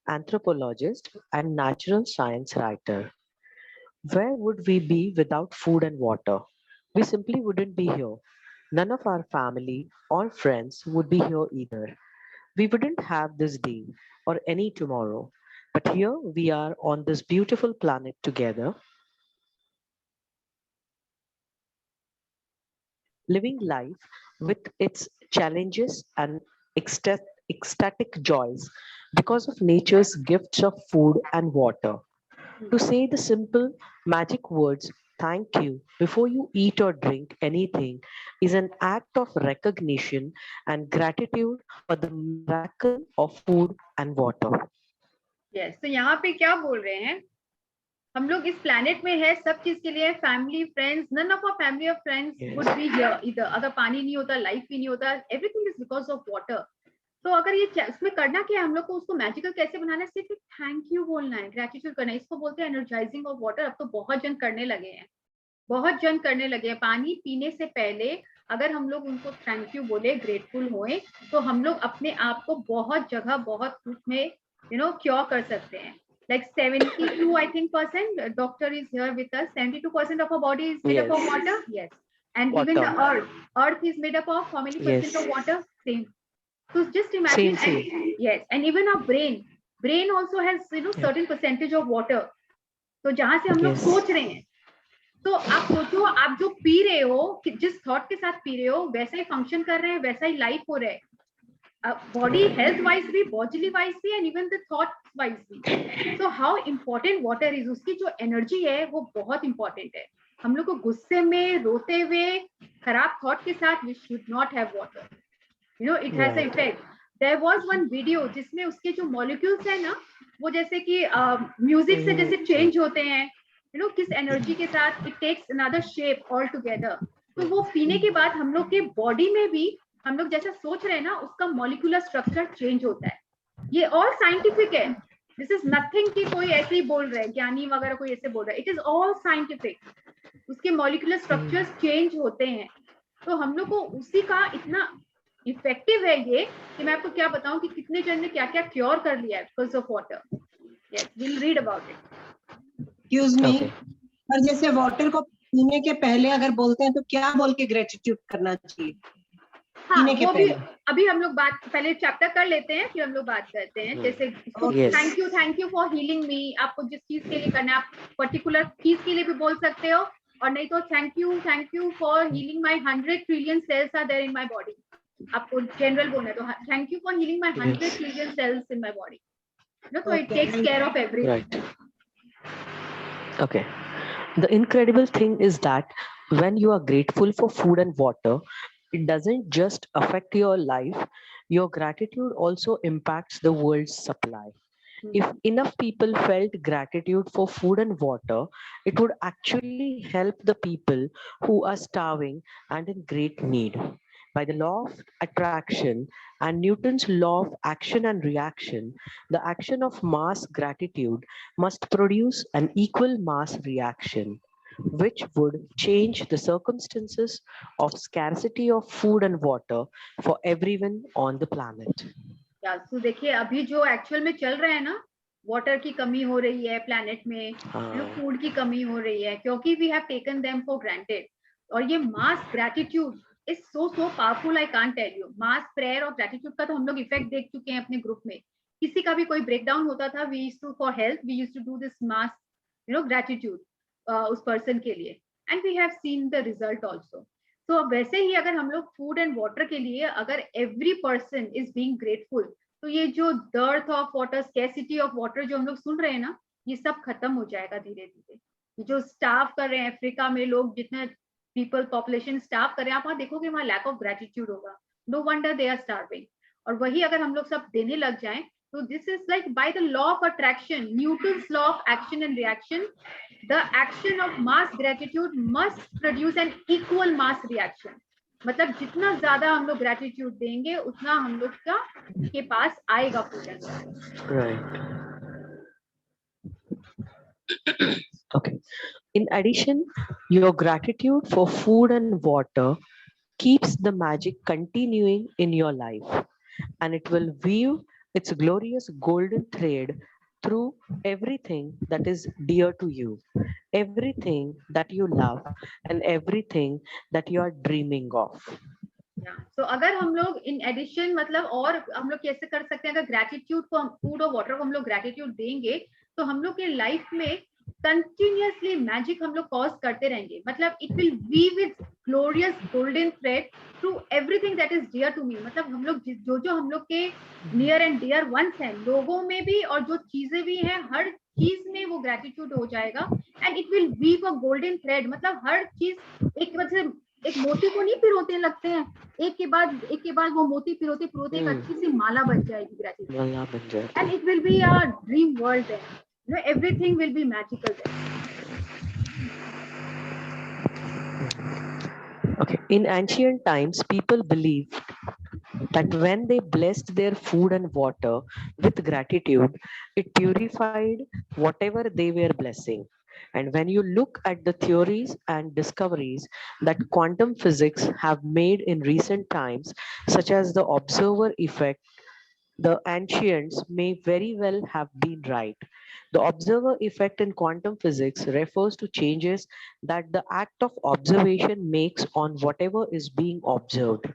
anthropologist and natural science writer. Where would we be without food and water? We simply wouldn't be here. None of our family or friends would be here either. We wouldn't have this day or any tomorrow. But here we are on this beautiful planet together, living life with its challenges and ecstatic joys because of nature's gifts of food and water. To say the simple magic words, thank you, before you eat or drink anything is an act of recognition and gratitude for the miracle of food and water. Yes, तो यहाँ पे क्या बोल रहे हैं, हम लोग इस प्लेनेट में है सब चीज के लिए, family, friends, none of our family और फ्रेंड्स वुड बी हियर इधर, अगर पानी नहीं होता लाइफ भी नहीं होता, everything is because of water. तो अगर ये उसमें करना क्या है, हम लोग को उसको मैजिकल कैसे बनाना है, सिर्फ थैंक यू बोलना है, ग्रेटिट्यूड करना है, इसको बोलते हैं एनर्जाइजिंग ऑफ वाटर। अब तो बहुत जन करने लगे हैं, बहुत जन करने लगे हैं। पानी पीने से पहले अगर हम लोग उनको थैंक यू बोले, ग्रेटफुल होए, तो हम लोग अपने आप को बहुत जगह, बहुत रूप में, यू नो, क्योर कर सकते हैं। Like 72, I think, percent, doctor is here with us, 72% of our body is made up of water. Yes. And even the earth is made up of how many percent of water? Same. So just imagine. Same. Yes. And even our brain also has, you know, certain percentage of water. तो जहां से हम लोग सोच रहे हैं, तो आप सोचो, आप जो पी रहे हो, जिस थॉट के साथ पी रहे हो, वैसा ही फंक्शन कर रहे हैं, वैसा ही लाइफ हो रहा है, बॉडी हेल्थ वाइज भी, बॉडीली वाइज भी, and even the thought wise भी। So how important water is, उसकी जो एनर्जी है वो बहुत इंपॉर्टेंट है। हम लोग को गुस्से में, रोते हुए, खराब थॉट के साथ, we should not have water, you know, it has a effect. There was one video जिसमें उसके जो मॉलिक्यूल्स है ना, वो जैसे कि म्यूजिक से जैसे चेंज होते हैं, यू नो, किस एनर्जी के साथ, it takes another shape all together. तो वो पीने के बाद हम लोग के बॉडी में भी, हम लोग जैसा सोच रहे हैं ना, उसका मॉलिक्यूलर स्ट्रक्चर चेंज होता है। ये ऑल साइंटिफिक है, दिस इज नथिंग कि कोई ऐसे ही बोल रहे हैं, ज्ञानी वगैरह कोई ऐसे बोल रहा है, इट इज ऑल साइंटिफिक। उसके मॉलिक्यूलर स्ट्रक्चर्स चेंज होते हैं। तो हम लोग को उसी का इतना इफेक्टिव है ये, कि मैं आपको क्या बताऊं कि कितने जन ने क्या क्या क्योर कर लिया है because of water. Yes, will read about it. Excuse me, और जैसे वाटर को पीने के पहले अगर बोलते हैं तो क्या बोल के ग्रेटिट्यूड करना चाहिए? हाँ, वो भी अभी हम लोग बात, पहले चैप्टर कर लेते हैं, फिर हम लोग बात करते हैं। जैसे थैंक यू फॉर हीलिंग मी, आपको जिस चीज के लिए करना है, आप पर्टिकुलर चीज के लिए भी बोल सकते हो, और नहीं तो thank you for healing my 100 trillion cells are there in my body. आपको जनरल बोलना है तो thank you for healing my 100 trillion cells in my body. No, so it Okay, takes and- care of everything. Right. Okay. The incredible thing is that when you are grateful for food and water, it doesn't just affect your life, your gratitude also impacts the world's supply. If enough people felt gratitude for food and water, it would actually help the people who are starving and in great need. By the law of attraction and Newton's law of action and reaction, the action of mass gratitude must produce an equal mass reaction, which would change the circumstances of scarcity of food and water for everyone on the planet. या तो देखिए अभी जो actual में चल रहा है ना, वाटर की कमी हो रही है प्लैनेट में, फूड की कमी हो रही है क्योंकि we have taken them for granted. और ये mass gratitude is so powerful, I can't tell you. Mass prayer और ग्रैटिट्यूड का तो हम लोग इफेक्ट देख चुके हैं अपने ग्रुप में. किसी का भी कोई ब्रेकडाउन होता था, we used to for help, we used to do this mass gratitude उस पर्सन के लिए, and we have seen the result also. तो वैसे ही अगर हम लोग फूड एंड वाटर के लिए अगर every person is being grateful, तो ये जो dearth of water, scarcity of water जो हम लोग सुन रहे हैं ना, ये सब खत्म हो जाएगा धीरे धीरे. जो स्टाफ कर रहे हैं अफ्रीका में लोग, जितने पीपल पॉपुलेशन स्टाफ कर रहे हैं, आप वहां देखोगे वहां लैक ऑफ ग्रेटिट्यूड होगा. No wonder they are starving. और वही अगर हम लोग सब देने लग जाएं, तो this is like by the law of attraction, Newton's law of action and reaction, the action of mass gratitude must produce an equal mass reaction. मतलब जितना ज्यादा हम लोग ग्रेटिट्यूड देंगे उतना हम लोग का के पास आएगा पूजन. Right. Okay. In addition, your gratitude for food and water keeps the magic continuing in your life, and it will weave its glorious golden thread through everything that is dear to you, everything that you love, and everything that you are dreaming of. तो अगर हम लोग in addition मतलब और हम लोग कैसे कर सकते हैं, अगर ग्रेटिट्यूड को, फूड और वाटर को हम लोग ग्रेटिट्यूड देंगे, तो हम लोग के लाइफ में कंटिन्यूअसली मैजिक हम लोग कॉज करते रहेंगे. मतलब it will weave its glorious golden thread through everything that is dear to me. मतलब हम लोग जो हम लोग के नियर एंड डियर वंस हैं, लोगों में भी और जो चीजें भी हैं, हर चीज में वो ग्रेटिट्यूड हो जाएगा. And it will weave a golden thread. मतलब हर चीज एक वजह, एक मोती को नहीं पिरोते लगते हैं, एक के बाद वो मोती पिरोते पिरोते एक अच्छी सी माला बन जाएगी ग्रेटिट्यूड. माला बन जाती and it will be a dream world there. Everything will be magical there. Okay. In ancient times, people believed that when they blessed their food and water with gratitude, it purified whatever they were blessing. And when you look at the theories and discoveries that quantum physics have made in recent times, such as the observer effect, the ancients may very well have been right. The observer effect in quantum physics refers to changes that the act of observation makes on whatever is being observed.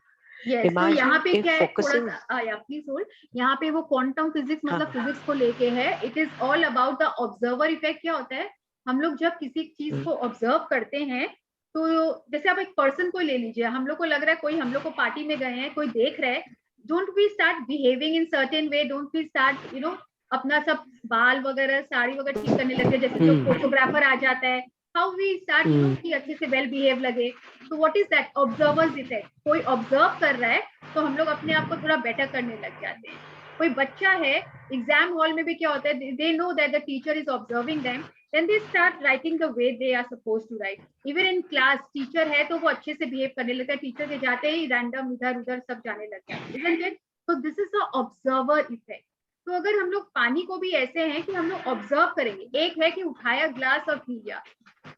Yes, तो Imagine यहाँ पे if क्या है, focusing- थोड़ा सा या please hold. यहाँ पे वो क्वांटम फिजिक्स मतलब हाँ. फिजिक्स को लेके है. It is all about the observer effect. क्या होता है, हम लोग जब किसी चीज को ऑब्जर्व करते हैं, तो जैसे आप एक पर्सन को ले लीजिए, हम लोग को लग रहा है कोई, हम लोग को पार्टी में गए हैं, कोई देख रहा है, don't we start behaving in certain way, don't we start अपना सब बाल वगैरह साड़ी वगैरह ठीक करने लगते हैं, जैसे जो फोटोग्राफर आ जाता है, हाउ वी स्टार्ट कि अच्छे से वेल बिहेव लगे. तो what is that, observers effect. कोई ऑब्जर्व कर रहा है तो हम लोग अपने आप को थोड़ा बेटर करने लग जाते हैं. कोई बच्चा है, एग्जाम हॉल में भी क्या होता है, they know that the teacher is observing them, then they start writing the way they are supposed to write. Even in class, teacher है तो वो अच्छे से बिहेव करने लगता है, टीचर के जाते ही रैंडम इधर उधर सब जाने लगता है, isn't it? So this is the observer effect. तो अगर हम लोग पानी को भी ऐसे हैं कि हम लोग ऑब्जर्व करेंगे, एक है कि उठाया ग्लास और पी लिया,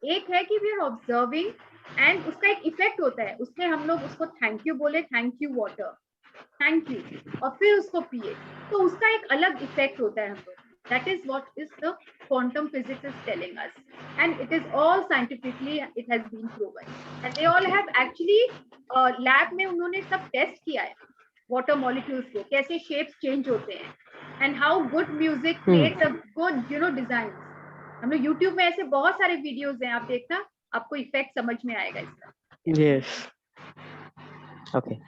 एक है कि वी आर ऑब्जर्विंग एंड उसका एक इफेक्ट होता है, उसमें हम लोग उसको थैंक यू बोले, thank you water, thank you, और फिर उसको पिए, तो उसका एक अलग इफेक्ट होता है हम लोग. That is what is the quantum physics is telling us, and it is all scientifically it has been proven, and they all have actually lab में उन्होंने सब टेस्ट किया है water molecules को, कैसे shapes change होते हैं, and how good music creates a good designs. हम लोग YouTube में ऐसे बहुत सारे वीडियोस हैं, आप देखना, आपको इफेक्ट समझ में आएगा इसका. Yes. Okay.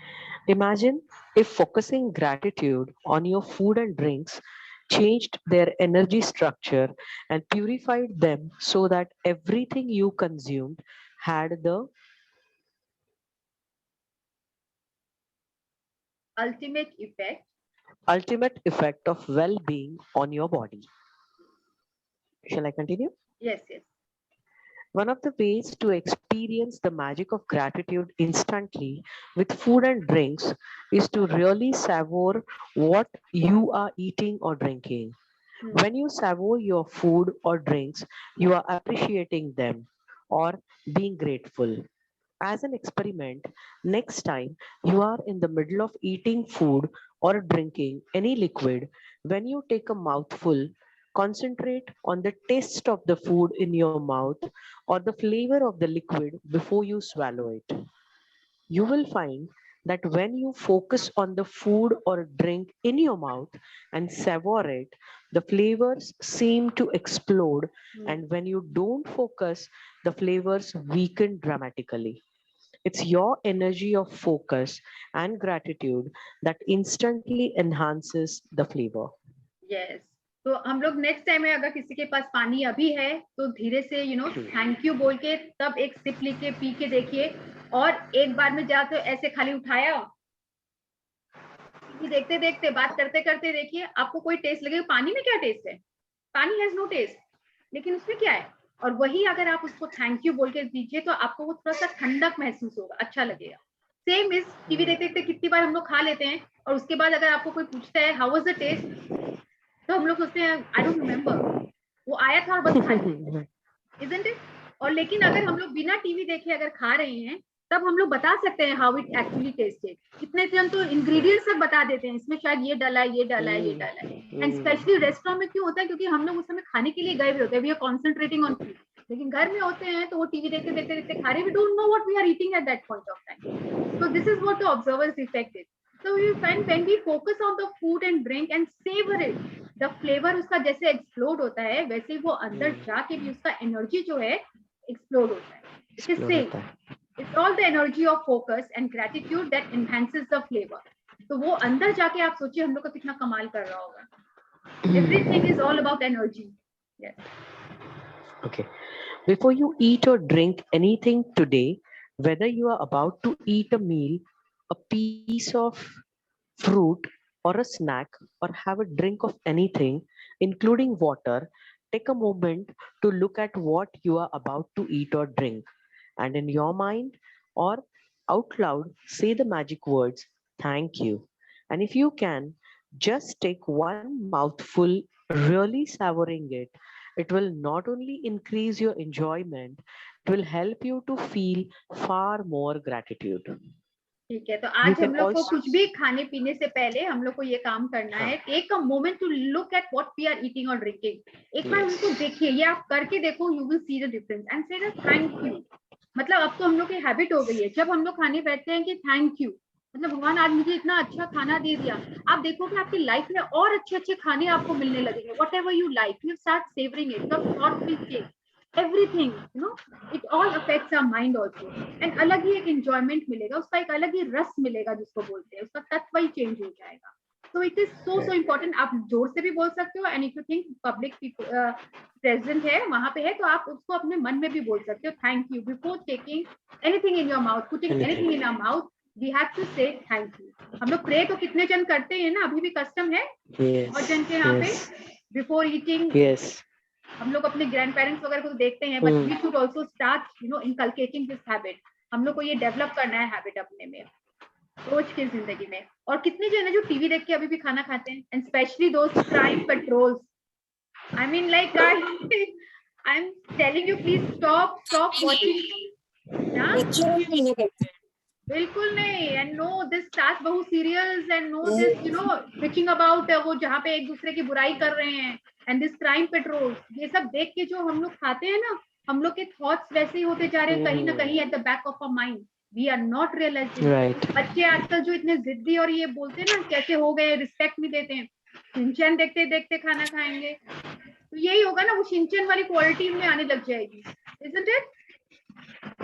Imagine if focusing gratitude on your food and drinks changed their energy structure, and purified them so that everything you consumed had the ultimate effect of well-being on your body. Shall I continue? yes yes One of the ways to experience the magic of gratitude instantly with food and drinks is to really savor what you are eating or drinking. Hmm. When you savor your food or drinks, you are appreciating them or being grateful. As an experiment, next time you are in the middle of eating food or drinking any liquid, when you take a mouthful, concentrate on the taste of the food in your mouth or the flavor of the liquid before you swallow it. You will find that when you focus on the food or drink in your mouth and savor it, the flavors seem to explode, Hmm. and when you don't focus, the flavors weaken dramatically. It's your energy of focus and gratitude that instantly enhances the flavor. Yes तो हम लोग next time में अगर किसी के पास पानी अभी है तो धीरे से थैंक यू बोल के तब एक सिप लेके पी के देखिए और एक बार में जाते ऐसे खाली उठाया देखते देखते बात करते करते देखिए आपको कोई टेस्ट लगेगा पानी में क्या टेस्ट है पानी हैज नो टेस्ट लेकिन उसमें क्या है और वही अगर आप उसको थैंक यू बोल के दीजिए तो आपको वो थोड़ा सा ठंडक महसूस होगा अच्छा लगेगा सेम इज टीवी देखते देखते कितनी बार हम लोग खा लेते हैं और उसके बाद अगर आपको कोई पूछता है हाउ वाज द टेस्ट तो हम लोग सोचते हैं आई डोंट रिमेम्बर वो आया था और बस खा लिया इजंट इट और लेकिन अगर हम लोग बिना टीवी देखे अगर खा रहे हैं तब हम लोग बता सकते हैं हाउ इट एक्चुअली टेस्टेड कितने से हम तो इंग्रेडिएंट्स तक बता देते हैं इसमें शायद ये डाला है ये डाला है ये डाला है एंड स्पेशली रेस्टोरेंट में क्यों होता है क्योंकि हम लोग उस समय खाने के लिए गए हुए होते हैं we are concentrating on food लेकिन घर में होते हैं तो वो टीवी देखते देखते देखते खा रहे we don't know what we are eating at that point of time so this is what the observers effect is so we find when we focus on the food and drink and savor it the flavor उसका जैसे explode होता है वैसे ही वो अंदर जाके भी उसका energy जो है explode होता है it is same it's all the energy of focus and gratitude that enhances the flavor तो वो अंदर जाके आप सोचिए हम लोग का कितना कमाल कर रहा होगा everything is all about energy yes Okay. Before you eat or drink anything today, whether you are about to eat a meal, a piece of fruit, or a snack, or have a drink of anything, including water, take a moment to look at what you are about to eat or drink. And in your mind or out loud, say the magic words, thank you. And if you can, just take one mouthful, really savoring it. It will not only increase your enjoyment, it will help you to feel far more gratitude. ठीक है तो You आज can हम लोग को also- कुछ भी खाने पीने से पहले हम लोग को ये काम करना है take a moment to look at what we are eating और ड्रिंकिंग एक बार Yes. उनको देखिए ये आप करके देखो you will see the difference and say thank you मतलब अब तो हम लोग की हैबिट हो गई है जब हम लोग खाने बैठते हैं कि थैंक यू मतलब भगवान आज मुझे इतना अच्छा खाना दे दिया आप देखोगे आपकी लाइफ में और अच्छे अच्छे खाने आपको मिलने लगेंगे what ever you like you start savouring it your thought will change everything it all affects our mind also and अलग ही एक enjoyment मिलेगा उसका एक अलग ही रस मिलेगा जिसको बोलते हैं उसका तत्व ही चेंज हो जाएगा so it is so important आप जोर से भी बोल सकते हो and if you think public present है वहां पे है तो आप उसको अपने मन में भी बोल सकते हो thank you before taking anything in your mouth putting anything in our mouth we have to say thank you हम लोग प्रे तो कितने जन करते हैं ना अभी भी कस्टम है बहुत जन के यहाँ पे बिफोर ईटिंग Yes. हम लोग अपने ग्रैंड पेरेंट्स वगैरह को देखते हैं but we should also start inculcating this habit हम लोग को ये डेवलप करना है हैबिट अपने में रोज की जिंदगी में और कितने जन है जो टीवी देख के अभी भी खाना खाते हैं and specially those crime patrols I mean like I am telling you please stop watching बिल्कुल नहीं and no this saas bahu serials and no this bitching about वो जहाँ पे एक दूसरे की बुराई कर रहे हैं एंड दिस क्राइम पेट्रोल ये सब देख के जो हम लोग खाते हैं ना हम लोग के थॉट्स वैसे ही होते जा रहे हैं कहीं ना कहीं at the back of our mind we are not realizing Right. बच्चे आजकल जो इतने जिद्दी और ये बोलते हैं ना कैसे हो गए रिस्पेक्ट नहीं देते हैं शिनचैन देखते देखते खाना खाएंगे तो यही होगा ना वो शिनचैन वाली क्वालिटी में आने लग जाएगी isn't it?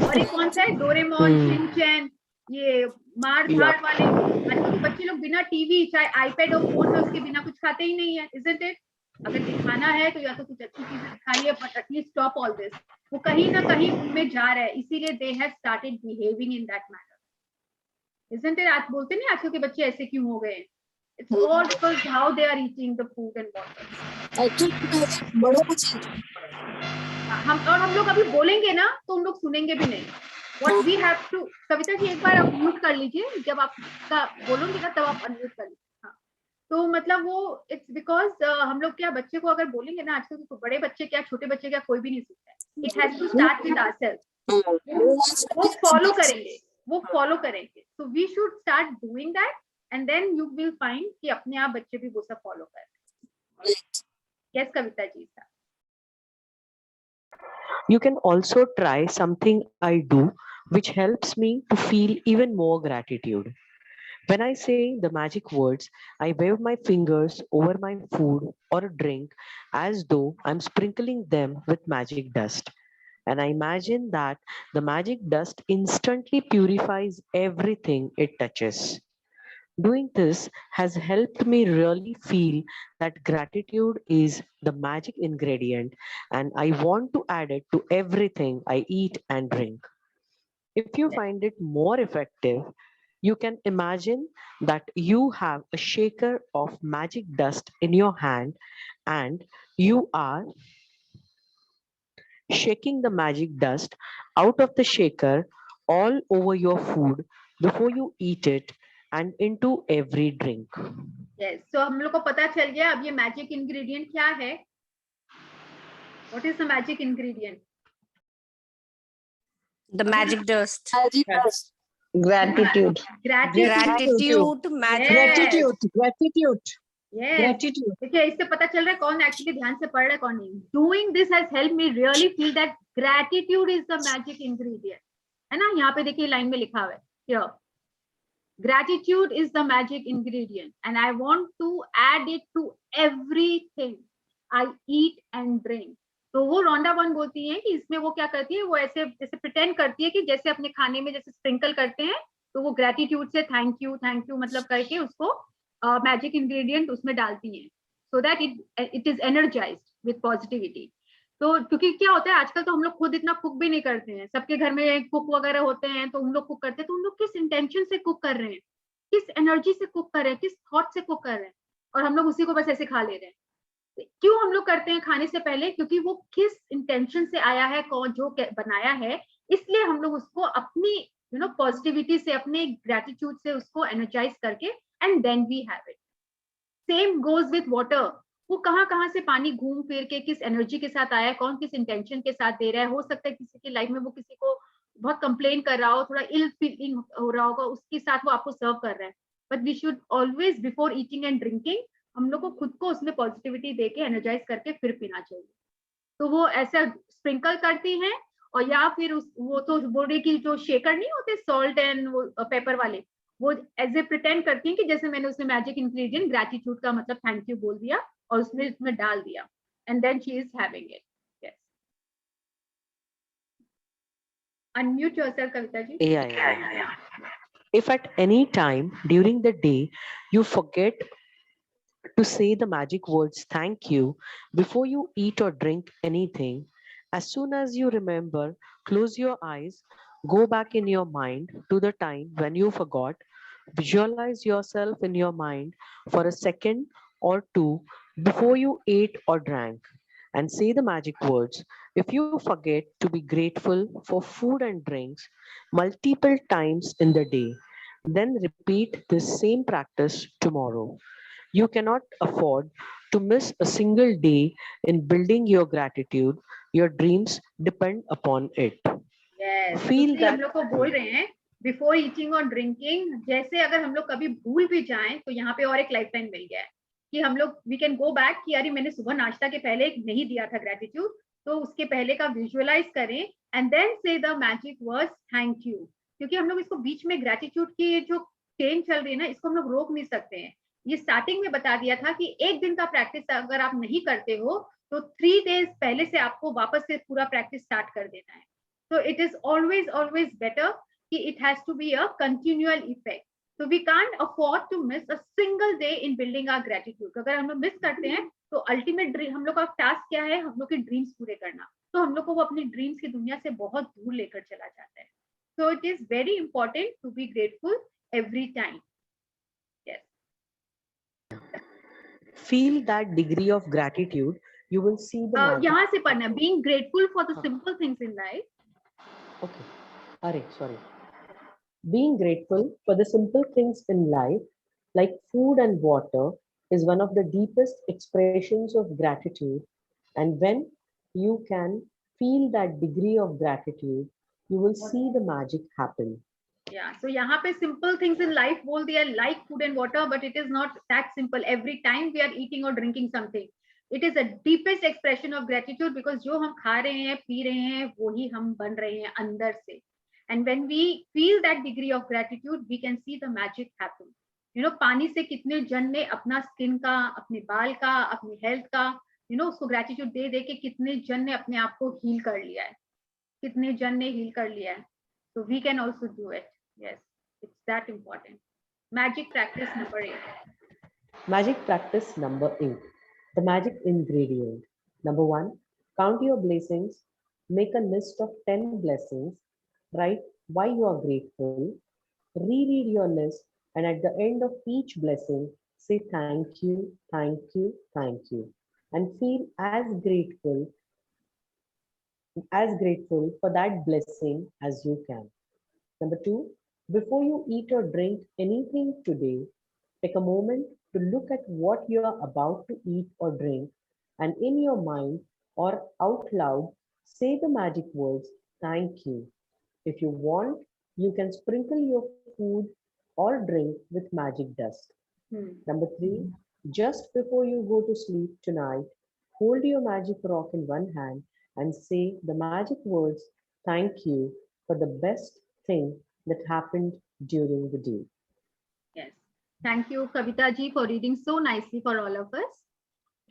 और ये कौन सा है डोरेमोन शिनचैन ये मार धाड़ वाले, आजकल तो बच्चे लोग बिना टीवी चाहे आईपैड और फोन में उसके बिना कुछ खाते ही नहीं है, isn't it? अगर दिखाना है तो या तो कुछ अच्छी चीजें दिखाइए, but at least stop all this. वो कहीं ना कहीं उनमें जा रहा है, इसीलिए they have started behaving in that manner, isn't it? आज बोलते नहीं आजकल के बच्चे ऐसे क्यों हो गए, it's all because how they are eating the food and water. हम लोग अभी बोलेंगे ना तो उन लोग सुनेंगे भी नहीं। What we have to, Kavita ji एक बार आप म्यूट कर लीजिए, जब आपका बोलोगे ना तब आप अनम्यूट कर लीजिए। हाँ, तो मतलब वो इट्स बिकॉज हम लोग क्या बच्चे को अगर बोलेंगे ना, आजकल तो बड़े बच्चे क्या छोटे बच्चे क्या कोई भी नहीं सीखता है, it has to start with ourselves. वो फॉलो करेंगे, वो फॉलो करेंगे, so we should start doing that and then you will find कि अपने आप बच्चे भी वो सब फॉलो कर रहे हैं। Yes Kavita ji. You can also try something I do, which helps me to feel even more gratitude. When I say the magic words, I wave my fingers over my food or drink as though I'm sprinkling them with magic dust. And I imagine that the magic dust instantly purifies everything it touches. Doing this has helped me really feel that gratitude is the magic ingredient, and I want to add it to everything I eat and drink. If you find it more effective, you can imagine that you have a shaker of magic dust in your hand and you are shaking the magic dust out of the shaker all over your food before you eat it and into every drink. Yes, so हम लोग को पता चल गया अब ये magic ingredient क्या है। What is the magic ingredient? The magic dust. Gratitude. Gratitude. Magic. Gratitude. Yes. Gratitude. देखिए इससे पता चल रहा है कौन एक्चुअली ध्यान से पढ़ रहा है कौन नहीं। Doing this has helped me really feel that gratitude is the magic ingredient, है ना? यहाँ पे देखिए लाइन में लिखा हुआ है here. Gratitude is the magic ingredient and I want to add it to everything I eat and drink. तो वो रोंडा वन बोलती है कि इसमें वो क्या करती है, वो ऐसे जैसे प्रिटेंड करती है कि जैसे अपने खाने में जैसे स्प्रिंकल करते हैं, तो वो ग्रेटिट्यूड से थैंक यू मतलब करके उसको मैजिक इंग्रेडिएंट उसमें डालती है, so that it is energised with positivity. तो क्योंकि क्या होता है आजकल तो हम लोग खुद इतना कुक भी नहीं करते हैं, सबके घर में कुक वगैरह होते हैं तो उन लोग कुक करते हैं, तो उन लोग किस इंटेंशन से कुक कर रहे हैं, किस एनर्जी से कुक कर रहे हैं, किस थॉट से कुक कर रहे हैं, और हम लोग उसी को बस ऐसे खा ले रहे हैं। क्यों हम लोग करते हैं खाने से पहले, क्योंकि वो किस इंटेंशन से आया है, कौन जो बनाया है, इसलिए हम लोग उसको अपनी पॉजिटिविटी से, अपने ग्रेटिट्यूड से उसको एनर्जाइज करके and then we have it. Same goes with water, वो कहाँ से पानी घूम फिर के किस एनर्जी के साथ आया है, कौन किस इंटेंशन के साथ दे रहा है। हो सकता है किसी की लाइफ में वो किसी को बहुत कंप्लेन कर रहा हो, थोड़ा इल फीलिंग हो रहा होगा, उसके साथ वो आपको सर्व कर रहा है। But we should always before eating and drinking हम लोग को खुद को उसमें पॉजिटिविटी देके एनर्जाइज करके फिर पीना चाहिए। तो वो ऐसा स्प्रिंकल करती हैं, और या फिर वो तो बॉडी की जो शेकर नहीं होते सॉल्ट एंड वो पेपर वाले, वो एज ए प्रिटेंड करती हैं कि जैसे मैंने उसमें मैजिक इंग्रेडिएंट ग्रेटिट्यूड का मतलब थैंक यू बोल दिया और उसमें डाल दिया, and then she is having it. Yes, unmute yourself Kavita ji. Yeah. If at any time during the day you forget to say the magic words thank you before you eat or drink anything, as soon as you remember, close your eyes, go back in your mind to the time when you forgot, visualize yourself in your mind for a second or two before you ate or drank, and say the magic words. If you forget to be grateful for food and drinks multiple times in the day, then repeat this same practice tomorrow. You cannot afford to miss a single day in building your gratitude. Your dreams depend upon it. Yes, Feel तो हम that लोग को बोल रहे हैं before eating और drinking, जैसे अगर हम लोग कभी भूल भी जाएं तो यहाँ पे और एक लाइफ लाइन मिल गया है कि हम लोग वी कैन गो बैक कि यार मैंने सुबह नाश्ता के पहले नहीं दिया था ग्रेटिट्यूड, तो उसके पहले का विजुअलाइज करें एंड देन से the magic words thank you. क्योंकि हम लोग इसको बीच में ग्रेटिट्यूड की जो चेन चल रही है ना, इसको हम लोग रोक नहीं सकते हैं। ये स्टार्टिंग में बता दिया था कि एक दिन का प्रैक्टिस अगर आप नहीं करते हो तो 3 days पहले से आपको वापस से पूरा प्रैक्टिस स्टार्ट कर देना है। So it is always better कि it has to be a continual effect. So we can't afford to miss a single day in building our gratitude. अगर हम लोग मिस करते हैं तो अल्टीमेट ड्रीम हम लोग का टास्क क्या है, हम लोग के ड्रीम्स पूरे करना, तो हम लोग को वो अपनी ड्रीम्स की दुनिया से बहुत दूर लेकर चला जाता है. So it is very important to be grateful every time. Yes. Feel that degree of gratitude, you will see the magic. यहाँ से पढ़ना है, being grateful for the simple things in life. Okay. Arey, sorry. Being grateful for the simple things in life, like food and water, is one of the deepest expressions of gratitude. And when you can feel that degree of gratitude, you will see the magic happen. Yeah, so यहाँ पे simple things in life बोल दिया, like food and water, but it is not that simple. Every time we are eating or drinking something, it is the deepest expression of gratitude, because जो हम खा रहे हैं, P रहे हैं, वो ही हम बन रहे हैं अंदर से. And when we feel that degree of gratitude, we can see the magic happen. You know, पानी से कितने जन ने अपना स्किन का, अपने बाल का, अपनी हेल्थ का, you know, उसको gratitude दे दे के कितने जन ने अपने आप को हील कर लिया है, कितने जन ने हील कर लिया है. So we can also do it. Yes, it's that important. Magic practice number 8. Magic practice number 8. The magic ingredient. Number 1, count your blessings. Make a list of 10 blessings. Write why you are grateful. Reread your list, and at the end of each blessing, say thank you, thank you, thank you, and feel as grateful for that blessing as you can. Number 2, before you eat or drink anything today, take a moment to look at what you are about to eat or drink, and in your mind or out loud, say the magic words, thank you. If you want, you can sprinkle your food or drink with magic dust. Number 3, just before you go to sleep tonight, hold your magic rock in one hand and say the magic words, thank you for the best thing that happened during the day. Yes. Thank you, Kavita ji, for reading so nicely for all of us.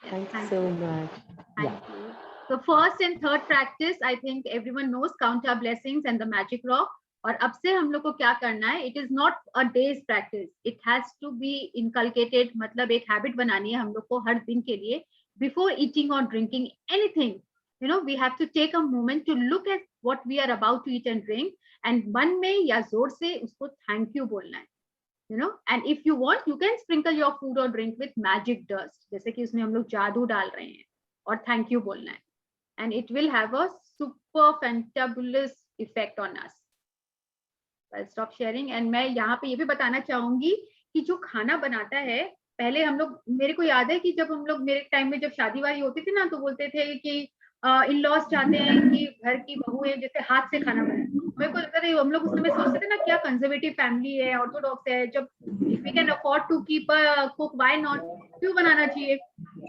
Thank you so much. Thank you. So first and third practice, I think everyone knows, count our blessings and the magic rock. और अब से हम लोग को क्या करना है, it is not a day's practice, it has to be inculcated, मतलब एक habit बनानी है हम लोग को हर दिन के लिए. Before eating or drinking anything, you know, we have to take a moment to look at what we are about to eat and drink, and मन में या जोर से उसको thank you बोलना है. You know, and if you want, you can sprinkle your food or drink with magic dust, जैसे कि उसमें हम लोग जादू डाल रहे हैं, और thank you बोलना है, and it will have a super fantabulous effect on us. I'll stop sharing. And मैं यहाँ पे ये भी बताना चाहूंगी कि जो खाना बनाता है, पहले हम लोग, मेरे को याद है कि जब हम लोग, मेरे टाइम में जब शादी वादी होती थी ना, तो बोलते थे कि इन लॉज चाहते हैं कि घर की बहू है जैसे हाथ से खाना बनाए. मेरे को लगता था, हम लोग उस समय सोचते थे ना, क्या कंजर्वेटिव फैमिली है, ऑर्थोडॉक्स है, जब if we can afford to keep a cook, why not, क्यों बनाना चाहिए.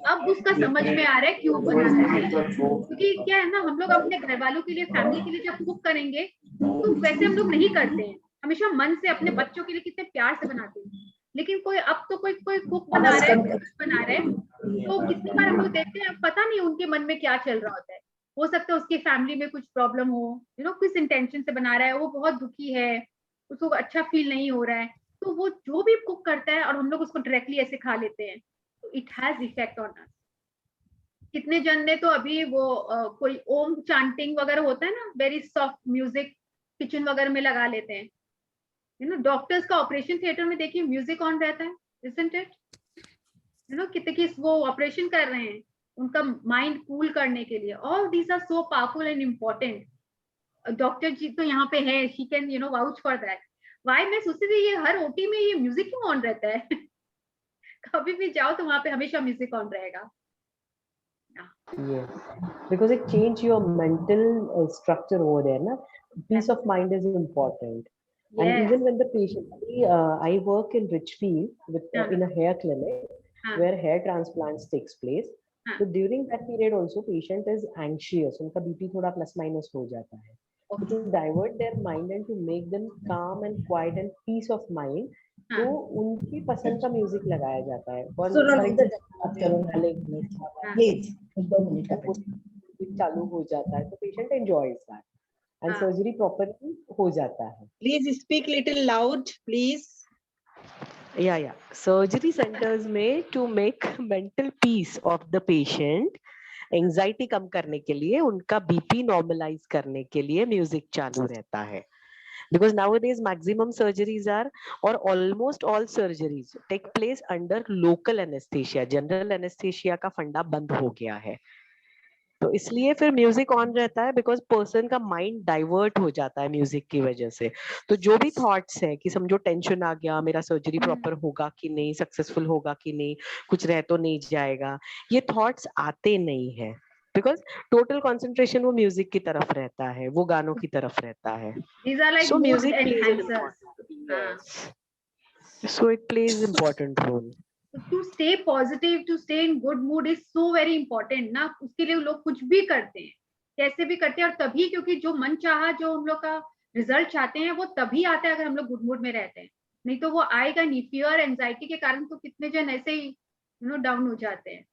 अब उसका समझ में आ रहा है क्यों बनाना चाहिए, क्योंकि क्या है ना, हम लोग अपने घर वालों के लिए, फैमिली के लिए जब कुक करेंगे तो वैसे हम लोग नहीं करते हैं, हमेशा मन से अपने बच्चों के लिए कितने प्यार से बनाते हैं. लेकिन कोई अब तो कोई कुक बना रहा है, कुछ बना रहे हैं, तो कितनी बार हम लोग देखते हैं, पता नहीं उनके मन में क्या चल रहा होता है. हो सकता है उसकी फैमिली में कुछ प्रॉब्लम हो, यू नो, किस इंटेंशन से बना रहा है, वो बहुत दुखी है, उसको अच्छा फील नहीं हो रहा है, तो वो जो भी कुक करता है और हम लोग उसको डायरेक्टली ऐसे खा लेते हैं, तो it has effect on us. कितने जन ने तो अभी वो कोई ओम चांटिंग वगैरह होता है ना, वेरी सॉफ्ट म्यूजिक किचन वगैरह में लगा लेते हैं. यू नो, डॉक्टर्स का ऑपरेशन थिएटर में देखिए म्यूजिक ऑन रहता है, isn't it? यू नो, कितने किस वो ऑपरेशन कर रहे हैं उनका माइंड कूल करने के लिए. All these are so powerful and important. Doctor ji तो यहाँ पे है, she can, you know, vouch for that. Why मैं सोचती थी ये हर ओटी में ये म्यूजिक क्यों ऑन रहता है. कभी भी जाओ तो वहां पे हमेशा म्यूजिक ऑन रहेगा. Yes, because it changes your mental structure over there. Na? Peace of mind is important. Yes. And even when the patient, I work in Richfield with in a hair clinic where hair transplants takes place. So during that period also patient is anxious. उनका BP थोड़ा plus minus हो जाता है. To divert their mind and to make them calm and quiet and peace of mind, तो उनकी पसंद का music लगाया जाता है. और चालू हो जाता है तो patient enjoys that. एंड हाँ। सर्जरी प्रॉपरली हो जाता है. Please speak little loud, please. Yeah. Surgery centers में to make mental peace of the patient, anxiety कम करने के लिए, उनका बीपी नॉर्मलाइज करने के लिए म्यूजिक चालू रहता है. Because nowadays maximum surgeries are, or almost all surgeries take place under local anesthesia. General anesthesia का फंडा बंद हो गया है. तो इसलिए फिर म्यूजिक ऑन रहता है, बिकॉज पर्सन का माइंड डाइवर्ट हो जाता है म्यूजिक की वजह से. तो जो भी थॉट्स है कि समझो टेंशन आ गया, मेरा सर्जरी प्रॉपर होगा कि नहीं, सक्सेसफुल होगा कि नहीं, कुछ रह तो नहीं जाएगा, ये थॉट्स आते नहीं है, बिकॉज टोटल कंसंट्रेशन वो म्यूजिक की तरफ रहता है, वो गानों की तरफ रहता है. These are like So mood music plays an enhancers. important role. Yes. So it plays important role. So to stay positive, to stay in good mood is so very important ना. उसके लिए लोग कुछ भी करते हैं, कैसे भी करते हैं, और तभी, क्योंकि जो मन चाहा, जो हम लोग का रिजल्ट चाहते हैं, वो तभी आता है अगर हम लोग गुड मूड में रहते हैं. नहीं तो वो आएगा नहीं. फियर, एंजाइटी के कारण तो कितने जन ऐसे ही डाउन हो जाते हैं.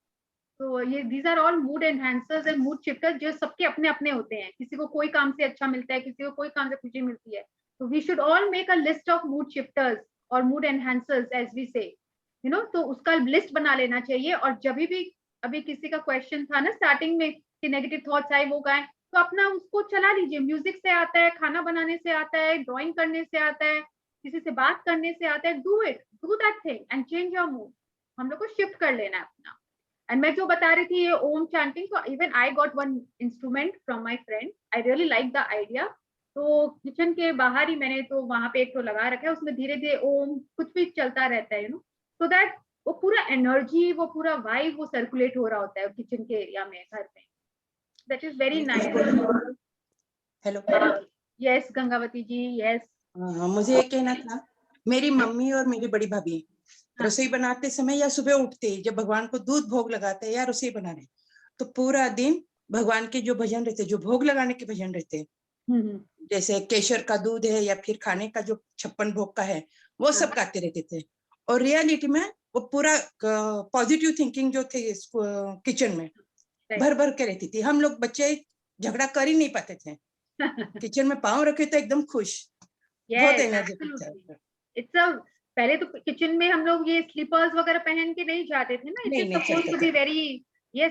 तो ये these are all mood enhancers and mood shifters, जो सबके अपने अपने होते हैं. किसी को कोई काम से अच्छा मिलता है, किसी को कोई काम से खुशी मिलती है. तो we should all make a list of mood shifters और mood enhancers as we say, तो उसका लिस्ट बना लेना चाहिए. और जब भी अभी किसी का क्वेश्चन था ना स्टार्टिंग में कि नेगेटिव थॉट्स आए वो गाएं, तो अपना उसको चला लीजिए. म्यूजिक से आता है, खाना बनाने से आता है, ड्राइंग करने से आता है, किसी से बात करने से आता है. Do that thing and change your mood. हम लोग को शिफ्ट कर लेना है अपना. एंड मैं जो बता रही थी ये ओम चैंटिंग, तो even I got one instrument from my friend. I really like the idea. तो किचन के बाहर ही मैंने तो वहां पे एक तो लगा रखा है, उसमें धीरे धीरे ओम कुछ भी चलता रहता है, सो दैट वो पूरा एनर्जी, वो पूरा वाइब वो सर्कुलेट हो रहा होता है किचन के एरिया में, घर में. That is very nice. Hello. Yes Gangavati ji. Yes. मुझे ये कहना था, मेरी मम्मी और मेरी बड़ी भाभी रसोई बनाते समय या सुबह उठते जब भगवान को दूध भोग लगाते हैं या रसोई बना रहे, तो पूरा दिन भगवान के जो भजन रहते, जो भोग लगाने के भजन रहते, जैसे केसर का दूध है या फिर खाने का जो 56 भोग का है, वो सब गाते रहते थे. और रियलिटी में वो पूरा पॉजिटिव थिंकिंग जो थे किचन में भर भर के रहती थी. हम लोग बच्चे झगड़ा कर ही नहीं पाते थे. किचन में पाँव रखे तो एकदम खुश. बहुत एनर्जेटिक था. पहले तो किचन में हम लोग ये स्लीपर्स वगैरह पहन के नहीं जाते थे ना. It is supposed to be very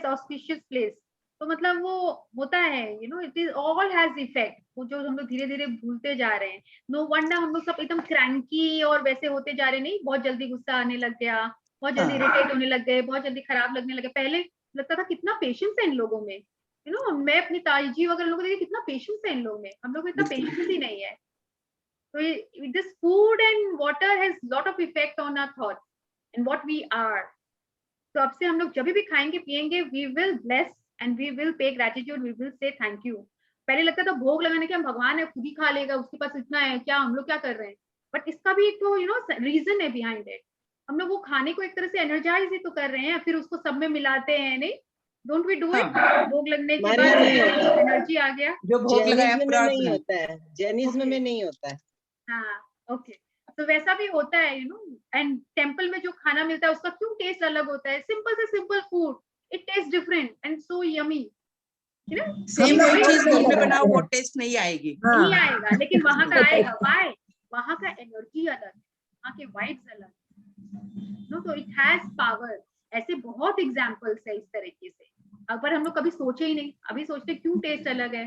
auspicious place. तो मतलब वो होता है, it is all has effect. वो जो हम लोग धीरे धीरे भूलते जा रहे हैं. नो वंडर हम लोग सब एकदम क्रैंकी और वैसे होते जा रहे. नहीं, बहुत जल्दी गुस्सा आने लग गया, बहुत जल्दी इरिटेट होने लग गए, बहुत जल्दी खराब लगने लगे. पहले लगता था कितना पेशेंस है इन लोगों में. मैं अपनी ताजी वगैरह लोगों को देखी, कितना पेशेंस है इन लोगों में. हम लोग में इतना पेशेंस ही नहीं है. So this food and water has lot of effect on our thoughts and what we are. तो अब से हम लोग जब भी खाएंगे पिएंगे, we will bless and we will pay gratitude, we will say thank you. पहले लगता था भोग लगाने के हम भगवान है, खुद ही खा लेगा, उसके पास इतना है, क्या हम लोग क्या कर रहे हैं. बट इसका भी एक तो रीजन है बिहाइंड इट. हम लोग वो खाने को एक तरह से एनर्जाइज ही तो कर रहे हैं, फिर उसको सब में मिलाते हैं. नहीं, डोंट वी डू इट. भोग लगने के बाद एनर्जी आ गया. जो भोग लगाया पूरा नहीं होता है, जैनिज्म में नहीं होता है. हाँ, ओके. तो वैसा भी होता है, एंड टेम्पल में जो खाना मिलता है उसका क्यों टेस्ट अलग होता है. सिंपल से simple food, it taste different and so yummy. Same वही चीज घर में बनाओ, वो टेस्ट नहीं आएगी. नहीं आएगा, लेकिन वहां का आएगा. वाई? वहां का एनर्जी अलग, वहां के वाइब्स अलग. तो इट हैज पावर. ऐसे बहुत एग्जांपल्स है इस तरीके से. अगर हम लोग कभी सोचे ही नहीं, अभी सोचते क्यों टेस्ट अलग है.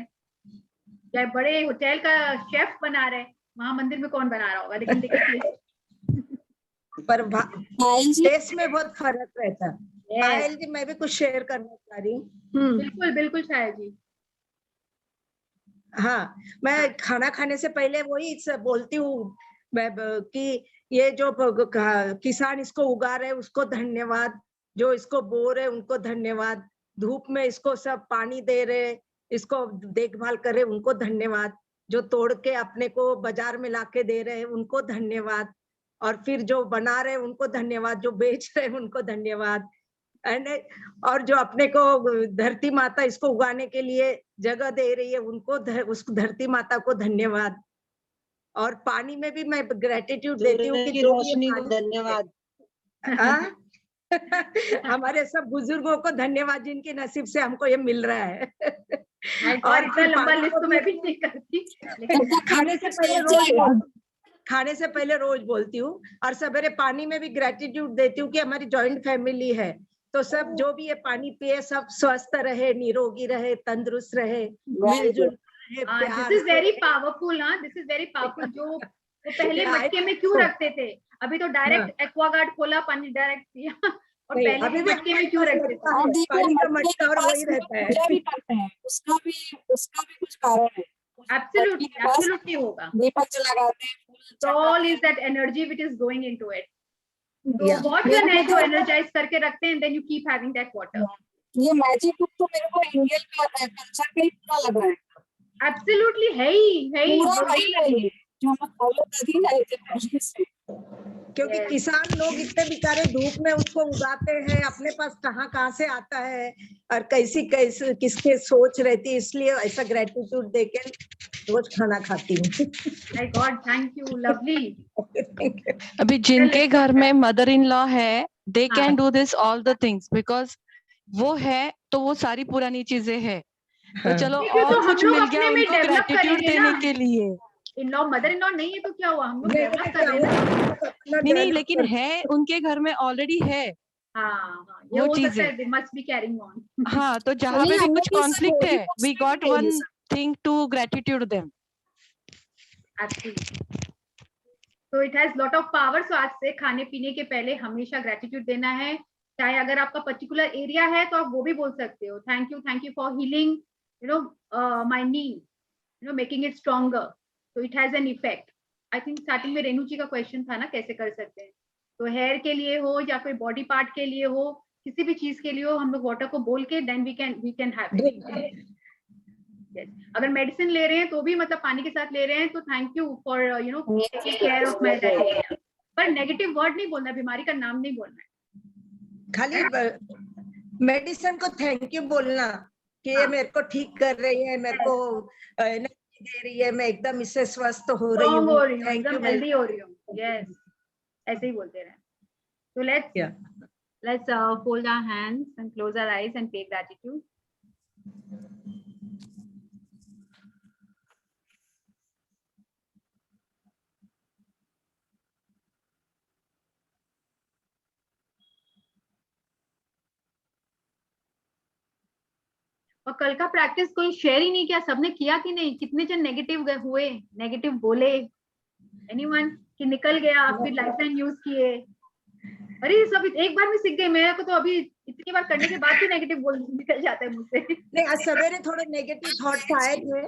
या बड़े होटल का शेफ बना रहे, वहां मंदिर में कौन बना रहा होगा, लेकिन पर टेस्ट में बहुत फर्क रहता है. पायल जी, मैं भी कुछ शेयर करना चाह रही हूँ. बिल्कुल बिल्कुल छाया जी. हाँ, मैं खाना खाने से पहले वही बोलती हूँ कि ये जो किसान इसको उगा रहे उसको धन्यवाद, जो इसको बो रहे उनको धन्यवाद, धूप में इसको सब पानी दे रहे, इसको देखभाल कर रहे उनको धन्यवाद, जो तोड़ के अपने को बाजार में लाके दे रहे हैं उनको धन्यवाद, और फिर जो बना रहे उनको धन्यवाद, जो बेच रहे उनको धन्यवाद, और जो अपने को धरती माता इसको उगाने के लिए जगह दे रही है उनको उस धरती माता को धन्यवाद. और पानी में भी मैं ग्रेटिट्यूड देती हूँ कि रोशनी को धन्यवाद. हमारे सब बुजुर्गों को धन्यवाद जिनके नसीब से हमको ये मिल रहा है. और इतना फिर लंबा पानी लिस्ट को तो भी मैं भी नहीं करती, लेकिन खाने से पहले रोज बोलती हूँ। और सवेरे पानी में भी ग्रेटिट्यूड देती हूँ कि हमारी जॉइंट फैमिली है, तो सब जो भी ये पानी पिए सब स्वस्थ रहे, निरोगी रहे, तंदुरुस्त रहे, मिलजुल रहे, प्यार दिस इज से वेरी रहे। पावरफुल। हाँ, दिस इज वेरी पावरफुल। जो वो पहले Yeah, मटके में क्यों तो- रखते थे, अभी तो डायरेक्ट एक्वागार्ड खोला, पानी डायरेक्ट पिया, और नहीं, पहले अभी वो भी मटके में हमारे क्यों पास रखते लगता थे? है, पानी का मटका और वही रहता है। पूजा भी करते हैं, उसका भी कुछ कारण है। एब्सोल्युटली, के पास एब्सोल्युटली होगा। दीपक लगाते हैं, फूल So all चढ़ाते is that energy which is going into it. तो Yeah. वाटर है जो एनर्जाइज करके रखते हैं, then you keep having that water. ये मैजिक बुक तो मेरे को इंडियन का कल्चर का ही पूरा लग रहा है, Absolutely है ही पूरा बोलते वही हैं है ना। ये, जो हम फॉलो कर ही रहे थे पहले से। क्योंकि Yes. किसान लोग इतने बेचारे धूप में उसको उगाते हैं, अपने पास कहाँ से आता है और कैसी कैसे किसके सोच रहती है, इसलिए ऐसा ग्रेटिट्यूड देके रोज खाना खाती हूँ। My God, thank you, lovely. अभी जिनके let's go घर में मदर इन लॉ है, दे हाँ। Can do this all the things, because वो है तो वो सारी पुरानी चीजें है, तो चलो देखिए, और तो हम कुछ लोग मिल गया अपने में उनको डेवलप ग्रेटिट्यूड करेंगे देने ना। के लिए। In law mother in law नहीं है तो क्या हुआ, हम लोग नहीं, डेवलप कर रहे हैं ना। नहीं, लेकिन है उनके घर में ऑलरेडी है हाँ, ये वो हो सकता चीजें। है, मस्ट बी कैरिंग ऑन। हाँ, तो जहाँ पे भी कुछ कॉन्फ्लिक्ट है, we got one thing to gratitude them. तो it has lot of power. So आज से खाने पीने के पहले हमेशा ग्रेटिट्यूड देना है, चाहे अगर आपका पर्टिकुलर एरिया है तो आप वो भी बोल सकते हो, thank you for healing my knee, making it stronger. तो it has an effect. I think starting में रेणु जी का क्वेश्चन था ना, कैसे कर सकते हैं। तो हेयर के लिए हो या कोई बॉडी पार्ट के लिए हो, किसी भी चीज के लिए हो, हम लोग वाटर को बोल के then we can have it. Yes. अगर मेडिसिन ले रहे हैं तो भी मतलब पानी के साथ ले रहे हैं, तो thank you for taking care of my diet. पर नेगेटिव वर्ड नहीं बोलना, बीमारी का नाम नहीं बोलना है। खाली मेडिसिन को थैंक यू बोलना कि ये मेरे को ठीक कर रही है, मेरे को एनर्जी दे रही है, मैं एकदम इससे स्वस्थ हो रही स्ट्रॉन्ग हूँ, हो रही हूँ, थैंक यू। एकदम हेल्दी हो रही हूँ। यस, ऐसे ही बोलते रहे। तो let's fold our hands and close our eyes and take gratitude. और कल का प्रैक्टिस कोई शेयर ही नहीं किया, सबने किया कि नहीं? कितने जन नेगेटिव हुए, नेगेटिव बोले? एनीवन कि निकल गया, फिर लाइफलाइन यूज किए? अरे सब एक बार में सीख गए। मेरे को तो अभी इतनी बार करने के बाद भी नेगेटिव बोल निकल जाता है मुझसे। नहीं, आज सवेरे थोड़े नेगेटिव थॉट्स आए थे,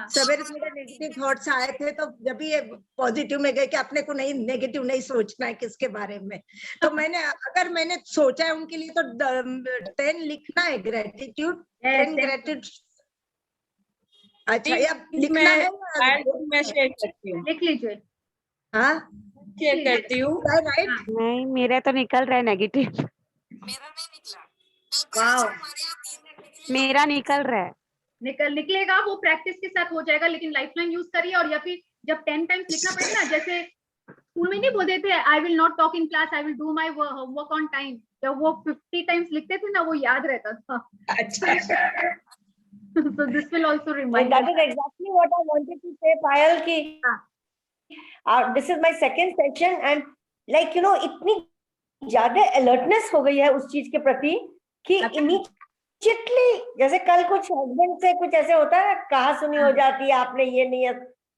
सवेरे थोड़े नेगेटिव थॉट्स आए थे, तो जब भी ये पॉजिटिव में गए कि अपने को नहीं नेगेटिव नहीं सोचना है किसके बारे में, तो मैंने सोचा है उनके लिए तो 10 लिखना है ग्रेटिट्यूड, 10 ग्रेटिट्यूड। अच्छा, या लिखना है, मैं शेयर करती हूँ। लिख लीजिए। हाँ, शेयर करती हूँ। राइट। नहीं, मेरा तो निकल रहा है नेगेटिव, मेरा निकल रहा है। निकलेगा, वो प्रैक्टिस के साथ हो जाएगा। लेकिन लाइफलाइन यूज करिए, और या फिर जब 10 टाइम्स लिखना पड़े ना, जैसे स्कूल में नहीं बोलते थे I will not talk in class, I will do my work on time, जब वो 50 टाइम्स लिखते थे ना, वो याद रहता था। अच्छा। So this will also remind that is exactly what I wanted to say, Payal, ki this is my second session and like इतनी ज्यादा alertness हो गई है उस चीज के प्रति कि immediately, जैसे कल कुछ हस्बैंड से कुछ ऐसे होता है, कहा सुनी हो जाती है, आपने ये नहीं,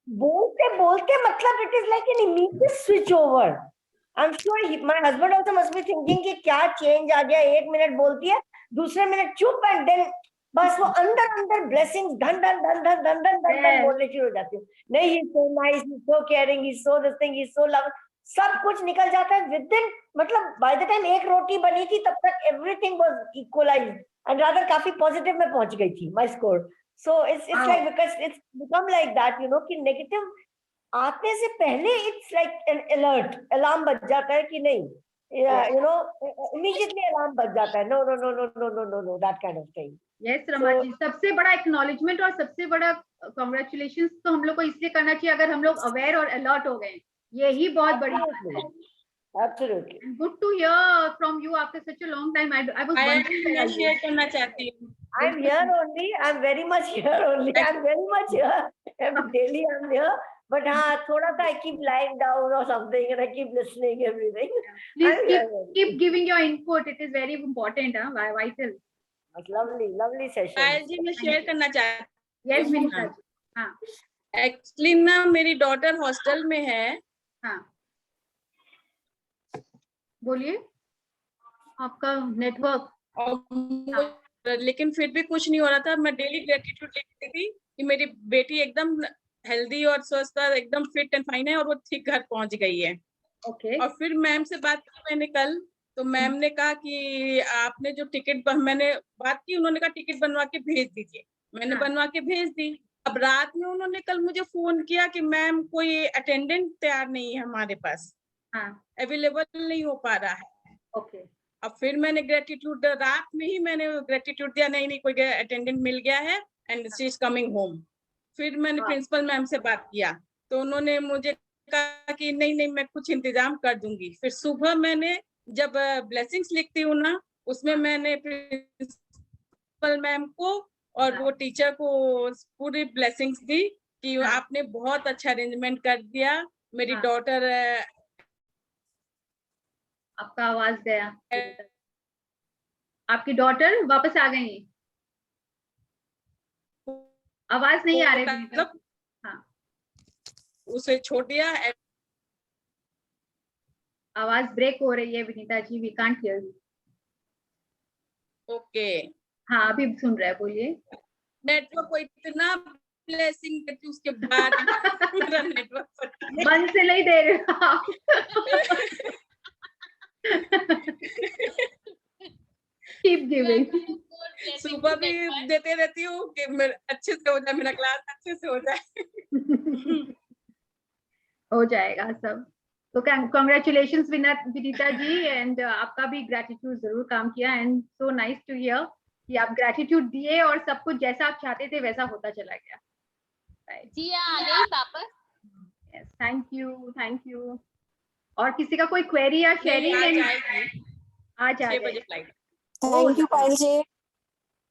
बोलते बोलते मतलब it is like an immediate switch over. I'm sure my husband also must be thinking कि क्या चेंज आ गया, 1 मिनट बोलती है, दूसरे मिनट चुप, एंड देन बस वो अंदर ब्लेसिंग्स धन धन धन धन धन धन धन धन बोलने शुरू हो जाती है। नहीं, he so nice, he so caring, he so this thing, he so love, सब कुछ निकल जाता है विद इन, मतलब बाय द टाइम एक रोटी बनी थी तब तक everything was equalised and rather काफी पॉजिटिव में पहुंच गई थी my score. So it's like because it's become like that कि नेगेटिव आने से पहले it's like an alert, alarm बज जाता है कि नहीं, immediately alarm बज जाता है, no, that kind of thing. Yes, Rama ji, सबसे बड़ा एक्नॉलेजमेंट और सबसे बड़ा कांग्रेचुलेशंस तो हम लोग को इसलिए करना चाहिए अगर हम लोग अवेयर और अलर्ट हो गए, यही बहुत बड़ी बात है। Absolutely. And good to hear from you after such a long time. I was wondering where मैं are you? शेयर करना चाहती हूँ। I'm here only. I'm very much here only. I'm very much here. Every daily I'm here. But thoda sa I keep lying down or something and I keep listening everything. Please I'm here only. keep giving your input. It is very important, vital. Lovely, lovely session. पायल जी मैं share करना चाहती Yes, हूँ। Vinita ji. हाँ, actually ना मेरी daughter hostel में है। हाँ, बोलिए आपका नेटवर्क। लेकिन फिर भी कुछ नहीं हो रहा था। मैं डेली ग्रेटिट्यूड लिखती थी कि मेरी बेटी एकदम हेल्दी और स्वस्थ और एकदम फिट एंड फाइन है और वो ठीक घर पहुंच गई है। ओके। और फिर मैम से बात की मैंने कल, तो मैम ने कहा कि आपने जो टिकट, मैंने बात की, उन्होंने कहा टिकट बनवा के भेज दीजिए। मैंने बनवा के भेज दी। अब रात में उन्होंने कल मुझे फोन किया कि मैम कोई अटेंडेंट तैयार नहीं है हमारे पास, अवेलेबल नहीं हो पा रहा है। ओके। अब फिर मैंने ग्रेटिट्यूड रात में ही मैंने ग्रेटिट्यूड दिया, नहीं कोई अटेंडेंट मिल गया है and she is coming home. फिर मैंने प्रिंसिपल मैम से बात किया तो उन्होंने मुझे कहा कि नहीं मैं कुछ इंतजाम कर दूंगी। फिर सुबह मैंने जब ब्लेसिंग्स लिखती हूँ ना, उसमें मैंने प्रिंसिपल मैम को और वो टीचर को पूरी ब्लेसिंग्स दी कि आपने बहुत अच्छा अरेंजमेंट कर दिया। मेरी डॉटर आपका आवाज गया। आपकी डॉटर वापस आ गई? आवाज नहीं आ रही। मतलब उसे छोड़ दिया। आवाज ब्रेक हो रही है Vinita ji, we can't hear you. Okay. हाँ अभी सुन रहे हैं, बोलिए। नेटवर्क को इतना ब्लेसिंग देती उसके बाद मेरा नेटवर्क बंद से नहीं दे रहे आप। Keep giving. सुबह भी देते रहती हूँ कि मेरा अच्छे से हो जाए, मेरा क्लास अच्छे से हो जाए। हो जाएगा सब। तो कॉन्ग्रेचुलेशंस विनीता जी, एंड आपका भी ग्रेटिट्यूड जरूर काम किया and so nice to hear कि आप ग्रेटिट्यूड दिए और सब कुछ जैसा आप चाहते थे वैसा होता चला गया। जी आ गई वापस। Yes, thank you. और किसी का कोई क्वेरी या शेयरिंग? आज आ जाएगी। Thank you Payal ji.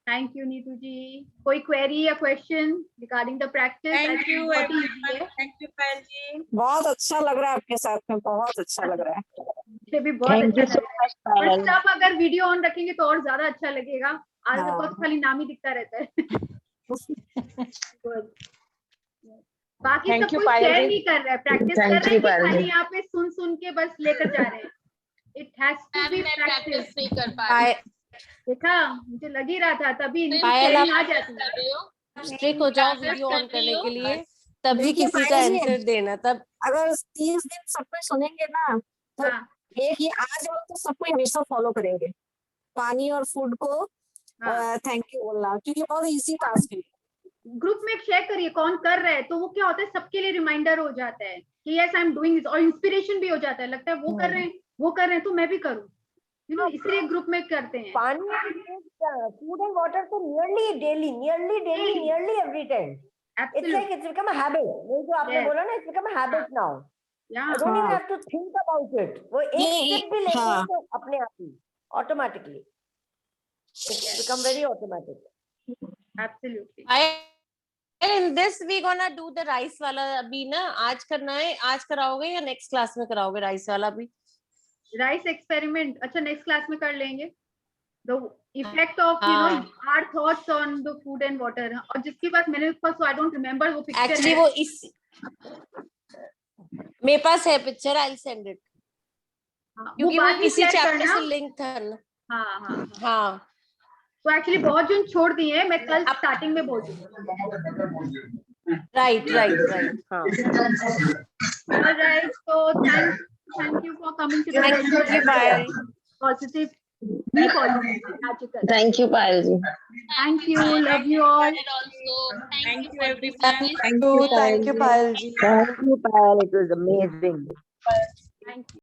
Thank you Neetu ji. कोई क्वेरी या question regarding the practice? Thank you Payal ji. बहुत अच्छा लग रहा है आपके साथ में, बहुत अच्छा लग रहा है। मुझे भी बहुत अच्छा लग रहा है। और सब अगर वीडियो ऑन रखेंगे तो और ज्यादा अच्छा लगेगा। आज तक तो खाली नाम ही दिखता रहता है। बाकी सब कुछ शेयर नहीं कर रहा है, प्रैक्टिस कर रहे हैं, खाली यहाँ पे सुन के बस लेकर जा रहे हैं। It has to be practice. नहीं कर पा रही। देखा, मुझे लग ही रहा था, तभी पायल आ जाती है। स्ट्रिक हो जाओ वीडियो ऑन करने के लिए, तभी किसी का आंसर देना। तब अगर 30 दिन सब कुछ सुनेंगे ना तो एक ही आज वाला तो सब कोई हमेशा फॉलो करेंगे। पानी और फूड को थैंक यू बोलना, क्योंकि बहुत इजी टास्क है। ग्रुप में शेयर करिए कौन कर रहा है, तो वो क्या होता है सबके लिए रिमाइंडर हो जाता है कि yes I am doing this, और इंस्पिरेशन भी हो जाता है, लगता है वो कर रहे हैं तो मैं भी करूं, इसलिए ग्रुप में करते हैं। पानी फूड एंड वाटर तो nearly daily every time. It's become a habit. जो आपने बोला ना, it's become a habit now. I don't even have to think about it. वो एक step भी लेंगे तो अपने आप ही automatically. It's become very automatic. Absolutely. in this we gonna do the rice वाला अभी ना, आज करना है। आज कराओगे या नेक्स्ट क्लास में कराओगे राइस वाला भी? राइस एक्सपेरिमेंट अच्छा नेक्स्ट क्लास में कर लेंगे। The effect of our thoughts on the food and water. और जिसके पास मैंने पास so I don't remember वो पिक्चर। Actually वो इस मेरे पास है पिक्चर, I'll send it। क्योंकि वो किसी चैप्टर से लिंक था ना। हाँ तो एक्चुअली बहुत जन छोड़ दिए हैं, मैं कल स्टार्टिंग में बोल दूंगी। राइट हाँ। Alright, so thank you for coming to the Thank you Payal। Positive. Be positive, magical. Thank you Payal ji। Thank you, love you all। Thank you everyone। Thank you Payal ji। Thank you Payal, it was amazing। Thank you।